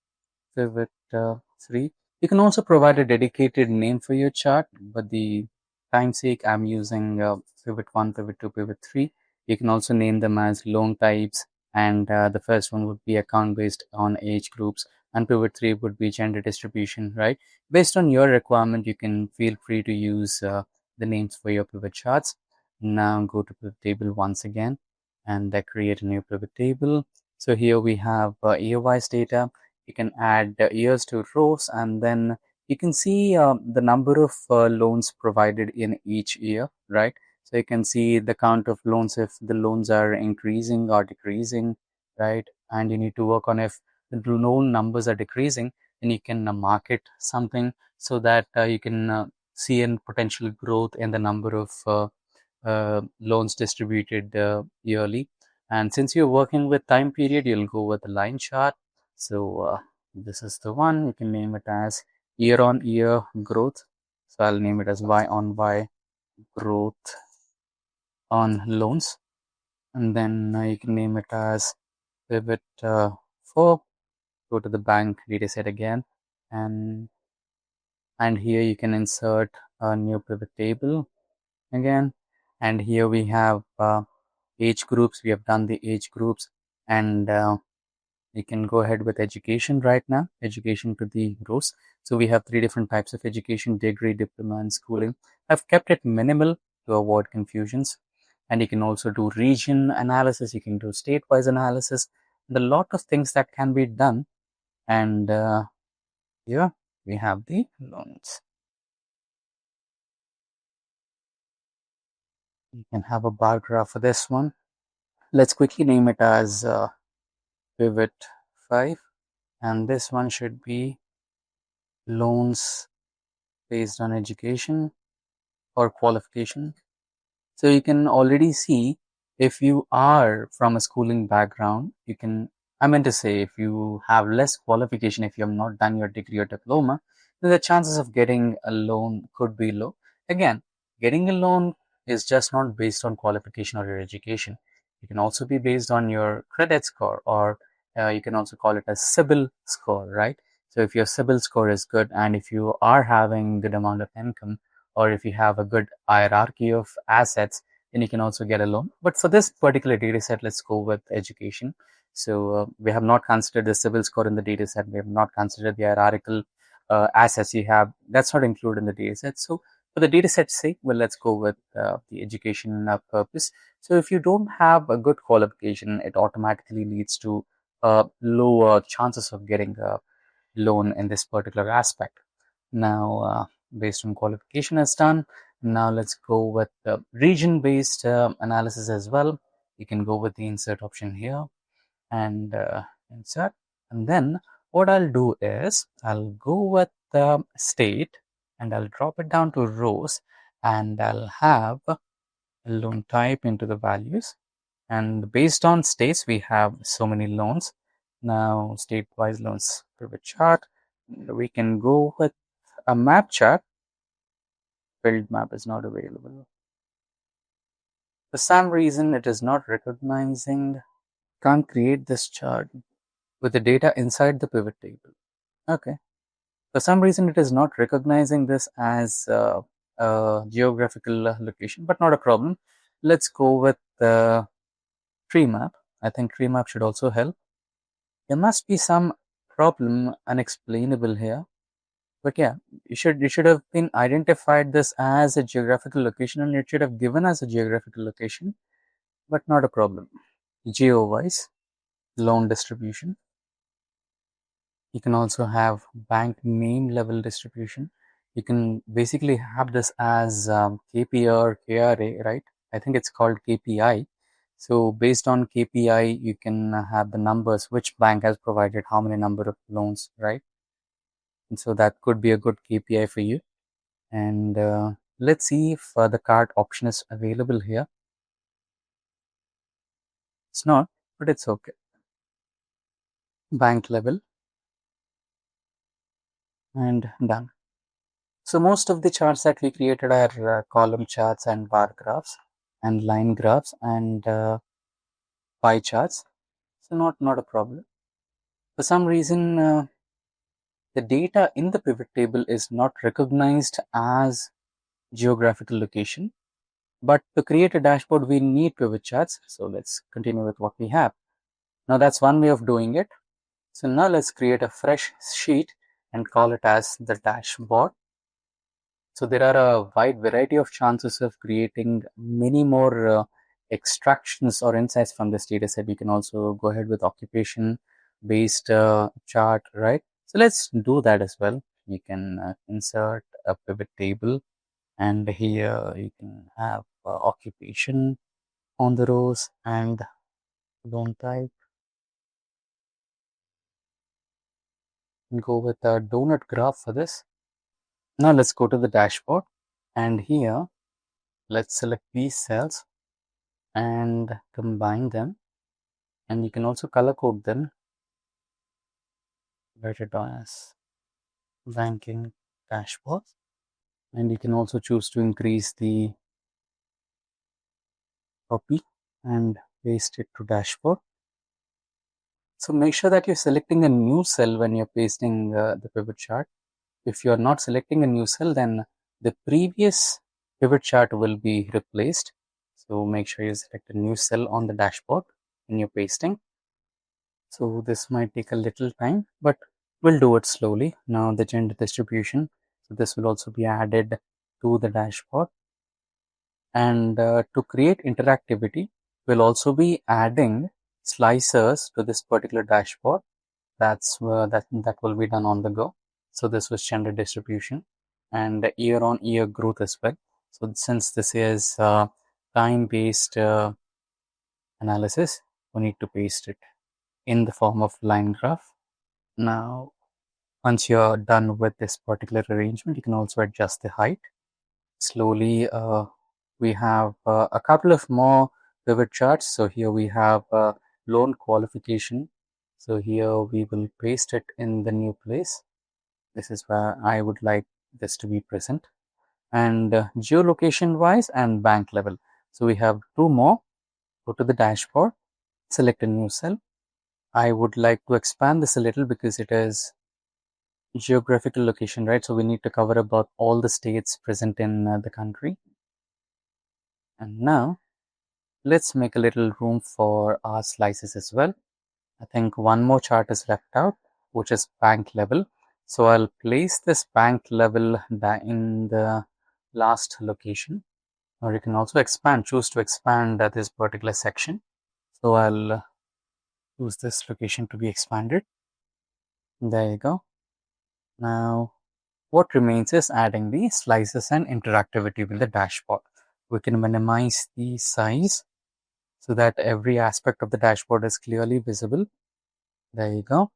pivot 3. You can also provide a dedicated name for your chart, but the time's sake I'm using pivot 1, pivot 2, pivot 3. You can also name them as loan types, and the first one would be account based on age groups, and pivot 3 would be gender distribution, right? Based on your requirement, you can feel free to use the names for your pivot charts. Now go to pivot table once again and create a new pivot table. So here we have year-wise data. You can add years to rows, and then you can see the number of loans provided in each year, right? So you can see the count of loans, if the loans are increasing or decreasing, right? And you need to work on if the loan numbers are decreasing, then you can market something so that you can see a potential growth in the number of loans distributed yearly. And since you're working with time period, you'll go with the line chart. So this is the one. You can name it as year on year growth. So I'll name it as Y on Y growth on loans. And then you can name it as pivot 4. Go to the bank data set again, and here you can insert a new pivot table again, and here we have age groups. We have done the age groups, and you can go ahead with education right now, education to the rows. So we have 3 different types of education: degree, diploma, and schooling. I've kept it minimal to avoid confusions. And you can also do region analysis, you can do state-wise analysis, and a lot of things that can be done. And here we have the loans. You can have a bar graph for this one. Let's quickly name it as pivot 5, and this one should be loans based on education or qualification. So you can already see, if you are from a schooling background, you can, I meant to say, if you have less qualification, if you have not done your degree or diploma, then the chances of getting a loan could be low. Again, getting a loan is just not based on qualification or your education. It can also be based on your credit score or you can also call it a CIBIL score, right? So if your CIBIL score is good, and if you are having good amount of income, or if you have a good hierarchy of assets, then you can also get a loan. But for this particular data set, let's go with education. So we have not considered the CIBIL score in the data set. We have not considered the hierarchical assets you have. That's not included in the data set. So for the data set's sake, well, let's go with the education purpose. So if you don't have a good qualification, it automatically leads to lower chances of getting a loan in this particular aspect. Now, based on qualification is done, now let's go with the region-based analysis as well. You can go with the insert option here and insert. And then what I'll do is I'll go with the state and I'll drop it down to rows, and I'll have loan type into the values. And based on states, we have so many loans. Now, state-wise loans pivot chart. We can go with a map chart. Build map is not available. For some reason, it is not recognizing. Can't create this chart with the data inside the pivot table. Okay. For some reason, it is not recognizing this as a geographical location, but not a problem. Let's go with the tree map. I think tree map should also help. There must be some problem unexplainable here. But yeah, you should have been identified this as a geographical location, and it should have given us a geographical location, but not a problem. Geo-wise, loan distribution. You can also have bank name level distribution. You can basically have this as KPI or KRA, right? I think it's called KPI. So based on KPI, you can have the numbers, which bank has provided how many number of loans, right? And so that could be a good KPI for you. And let's see if the card option is available here. It's not, but it's okay. Bank level and done. So most of the charts that we created are column charts and bar graphs and line graphs and pie charts. So not a problem. For some reason, the data in the pivot table is not recognized as geographical location. But to create a dashboard, we need pivot charts. So let's continue with what we have. Now that's one way of doing it. So now let's create a fresh sheet and call it as the dashboard. So there are a wide variety of chances of creating many more extractions or insights from this data set. You can also go ahead with occupation based chart, right? So let's do that as well. You can insert a pivot table, and here you can have occupation on the rows and loan type. And go with a donut graph for this. Now let's go to the dashboard, and here let's select these cells and combine them, and you can also color code them. Write it down as banking dashboard, and you can also choose to increase the copy and paste it to dashboard. So make sure that you're selecting a new cell when you're pasting the pivot chart. If you're not selecting a new cell, then the previous pivot chart will be replaced. So make sure you select a new cell on the dashboard when you're pasting. So this might take a little time, but we'll do it slowly. Now the gender distribution. So this will also be added to the dashboard. And to create interactivity, we'll also be adding slicers to this particular dashboard. That will be done on the go. So this was gender distribution and year-on-year growth as well. So since this is time-based analysis, we need to paste it in the form of line graph. Now, once you're done with this particular arrangement, you can also adjust the height. Slowly, we have a couple of more pivot charts. So here we have loan qualification. So here we will paste it in the new place. This is where I would like this to be present. And geolocation wise and bank level. So we have two more. Go to the dashboard, select a new cell, I would like to expand this a little because it is geographical location, right? So we need to cover about all the states present in the country. And now let's make a little room for our slices as well. I think one more chart is left out, which is bank level. So I'll place this bank level in the last location, or you can also choose to expand this particular section. So I'll choose this location to be expanded. There you go. Now, what remains is adding the slices and interactivity with the dashboard. We can minimize the size so that every aspect of the dashboard is clearly visible. There you go.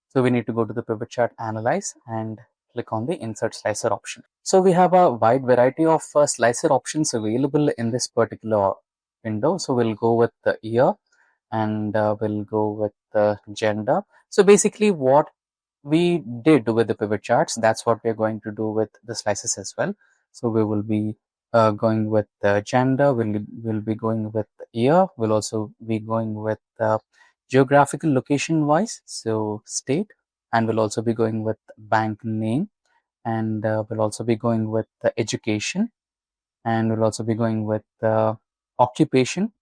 So we need to go to the pivot chart, analyze, and click on the insert slicer option. So we have a wide variety of slicer options available in this particular window. So we'll go with the year, and we'll go with the gender. So basically what we did with the pivot charts, that's what we're going to do with the slices as well. So we will be going with the gender, we'll be going with the year, we'll also be going with geographical location wise, so state, and we'll also be going with bank name, and we'll also be going with the education, and we'll also be going with occupation.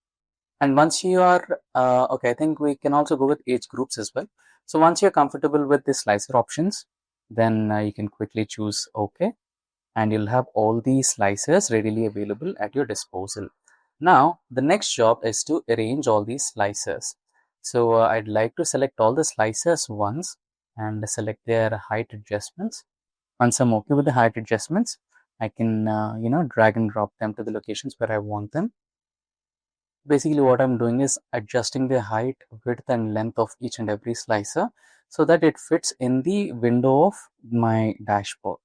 And once you are, okay, I think we can also go with age groups as well. So once you're comfortable with the slicer options, then you can quickly choose OK, and you'll have all these slicers readily available at your disposal. Now, the next job is to arrange all these slicers. So I'd like to select all the slicers once and select their height adjustments. Once I'm okay with the height adjustments, I can, drag and drop them to the locations where I want them. Basically what I'm doing is adjusting the height, width and length of each and every slicer so that it fits in the window of my dashboard.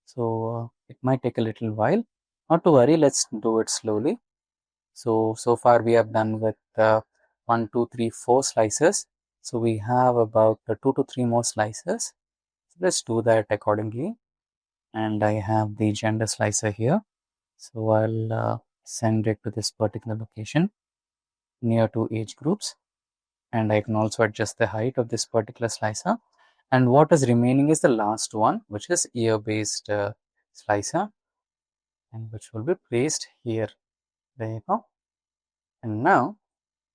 So it might take a little while. Not to worry, let's do it slowly. So far we have done with 1, 2, 3, 4 slices. So we have about 2 to 3 more slices. So let's do that accordingly. And I have the gender slicer here. So I'll send it to this particular location near to age groups, and I can also adjust the height of this particular slicer. And what is remaining is the last one, which is year based slicer, and which will be placed here. There you go. And now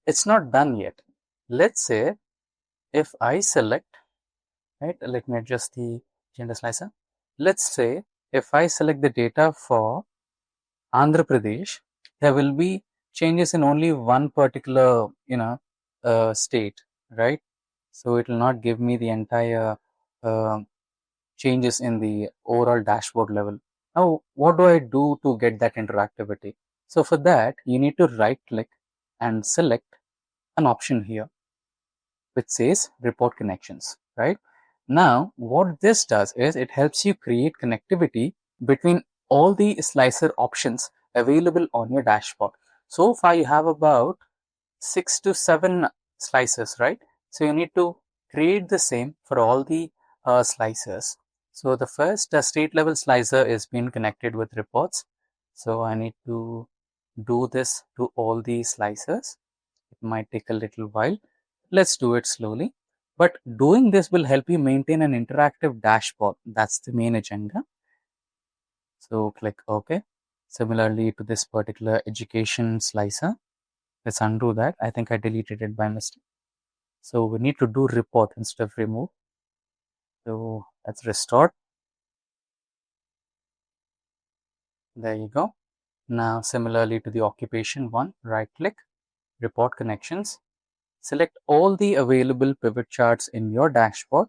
it's not done yet. Let's say if I select, right, let me adjust the gender slicer. Let's say if I select the data for Andhra Pradesh, there will be changes in only one particular, state, right? So it will not give me the entire uh, changes in the overall dashboard level. Now, what do I do to get that interactivity? So for that, you need to right click and select an option here, which says report connections, right? Now, what this does is it helps you create connectivity between all the slicer options available on your dashboard. So far, you have about 6 to 7 slices, right? So you need to create the same for all the slicers. So the first state level slicer is being connected with reports. So I need to do this to all the slicers. It might take a little while. Let's do it slowly. But doing this will help you maintain an interactive dashboard. That's the main agenda. So click OK. Similarly to this particular education slicer. Let's undo that. I think I deleted it by mistake. So we need to do report instead of remove. So let's restore. There you go. Now similarly to the occupation one, right click, report connections. Select all the available pivot charts in your dashboard.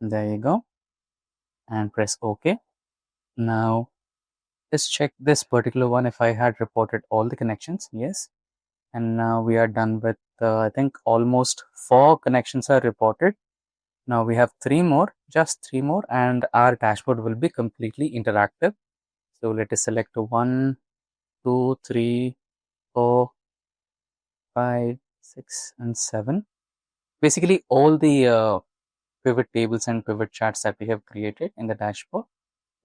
There you go. And press OK. Now let's check this particular one if I had reported all the connections. Yes. And now we are done with, I think almost 4 connections are reported. Now we have 3 more, just 3 more, and our dashboard will be completely interactive. So let us select 1, 2, 3, 4, 5, 6, and 7. Basically all the pivot tables and pivot charts that we have created in the dashboard.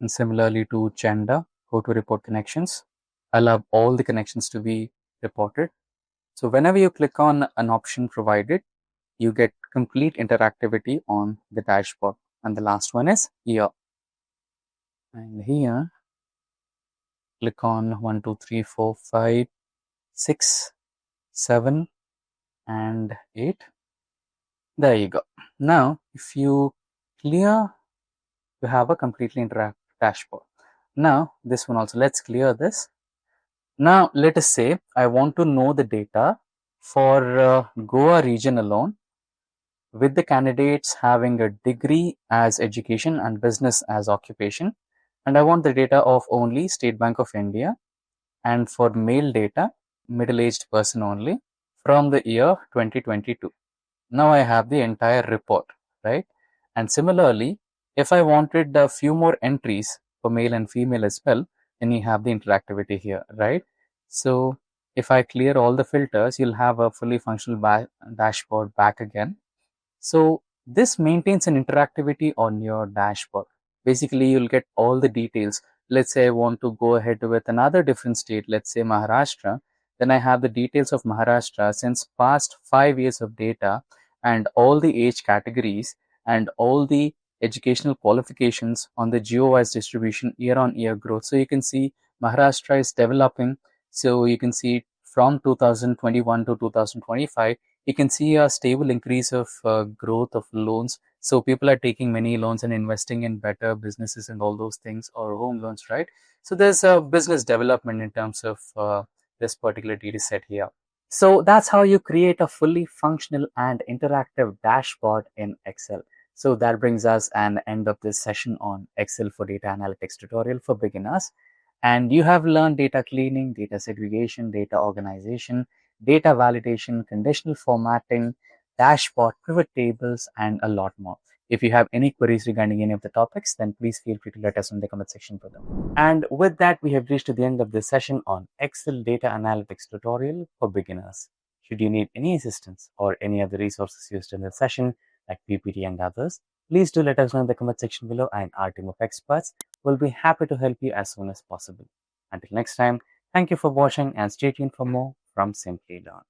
And similarly to gender, go to report connections. Allow all the connections to be reported. So whenever you click on an option provided, you get complete interactivity on the dashboard. And the last one is year. And here, click on 1, 2, 3, 4, 5, 6, 7, and 8. There you go. Now, if you clear, you have a completely interactive dashboard. Now, this one also, let's clear this. Now, let us say I want to know the data for Goa region alone, with the candidates having a degree as education and business as occupation. And I want the data of only State Bank of India, and for male data, middle-aged person only, from the year 2022. Now I have the entire report, right? And similarly, if I wanted a few more entries for male and female as well, then you have the interactivity here, right? So if I clear all the filters, you'll have a fully functional dashboard back again. So this maintains an interactivity on your dashboard. Basically, you'll get all the details. Let's say I want to go ahead with another different state, let's say Maharashtra. Then I have the details of Maharashtra since past 5 years of data, and all the age categories and all the educational qualifications on the geo-wise distribution year on year growth. So you can see Maharashtra is developing. So you can see from 2021 to 2025, you can see a stable increase of growth of loans. So people are taking many loans and investing in better businesses and all those things, or home loans, right? So there's a business development in terms of this particular data set here. So that's how you create a fully functional and interactive dashboard in Excel. So that brings us an end of this session on Excel for data analytics tutorial for beginners. And you have learned data cleaning, data segregation, data organization, data validation, conditional formatting, dashboard, pivot tables, and a lot more. If you have any queries regarding any of the topics, then please feel free to let us know in the comment section for them. And with that, we have reached to the end of this session on Excel data analytics tutorial for beginners. Should you need any assistance or any other resources used in this session, like PPT and others, please do let us know in the comment section below, and our team of experts will be happy to help you as soon as possible. Until next time, thank you for watching and stay tuned for more from Simplilearn.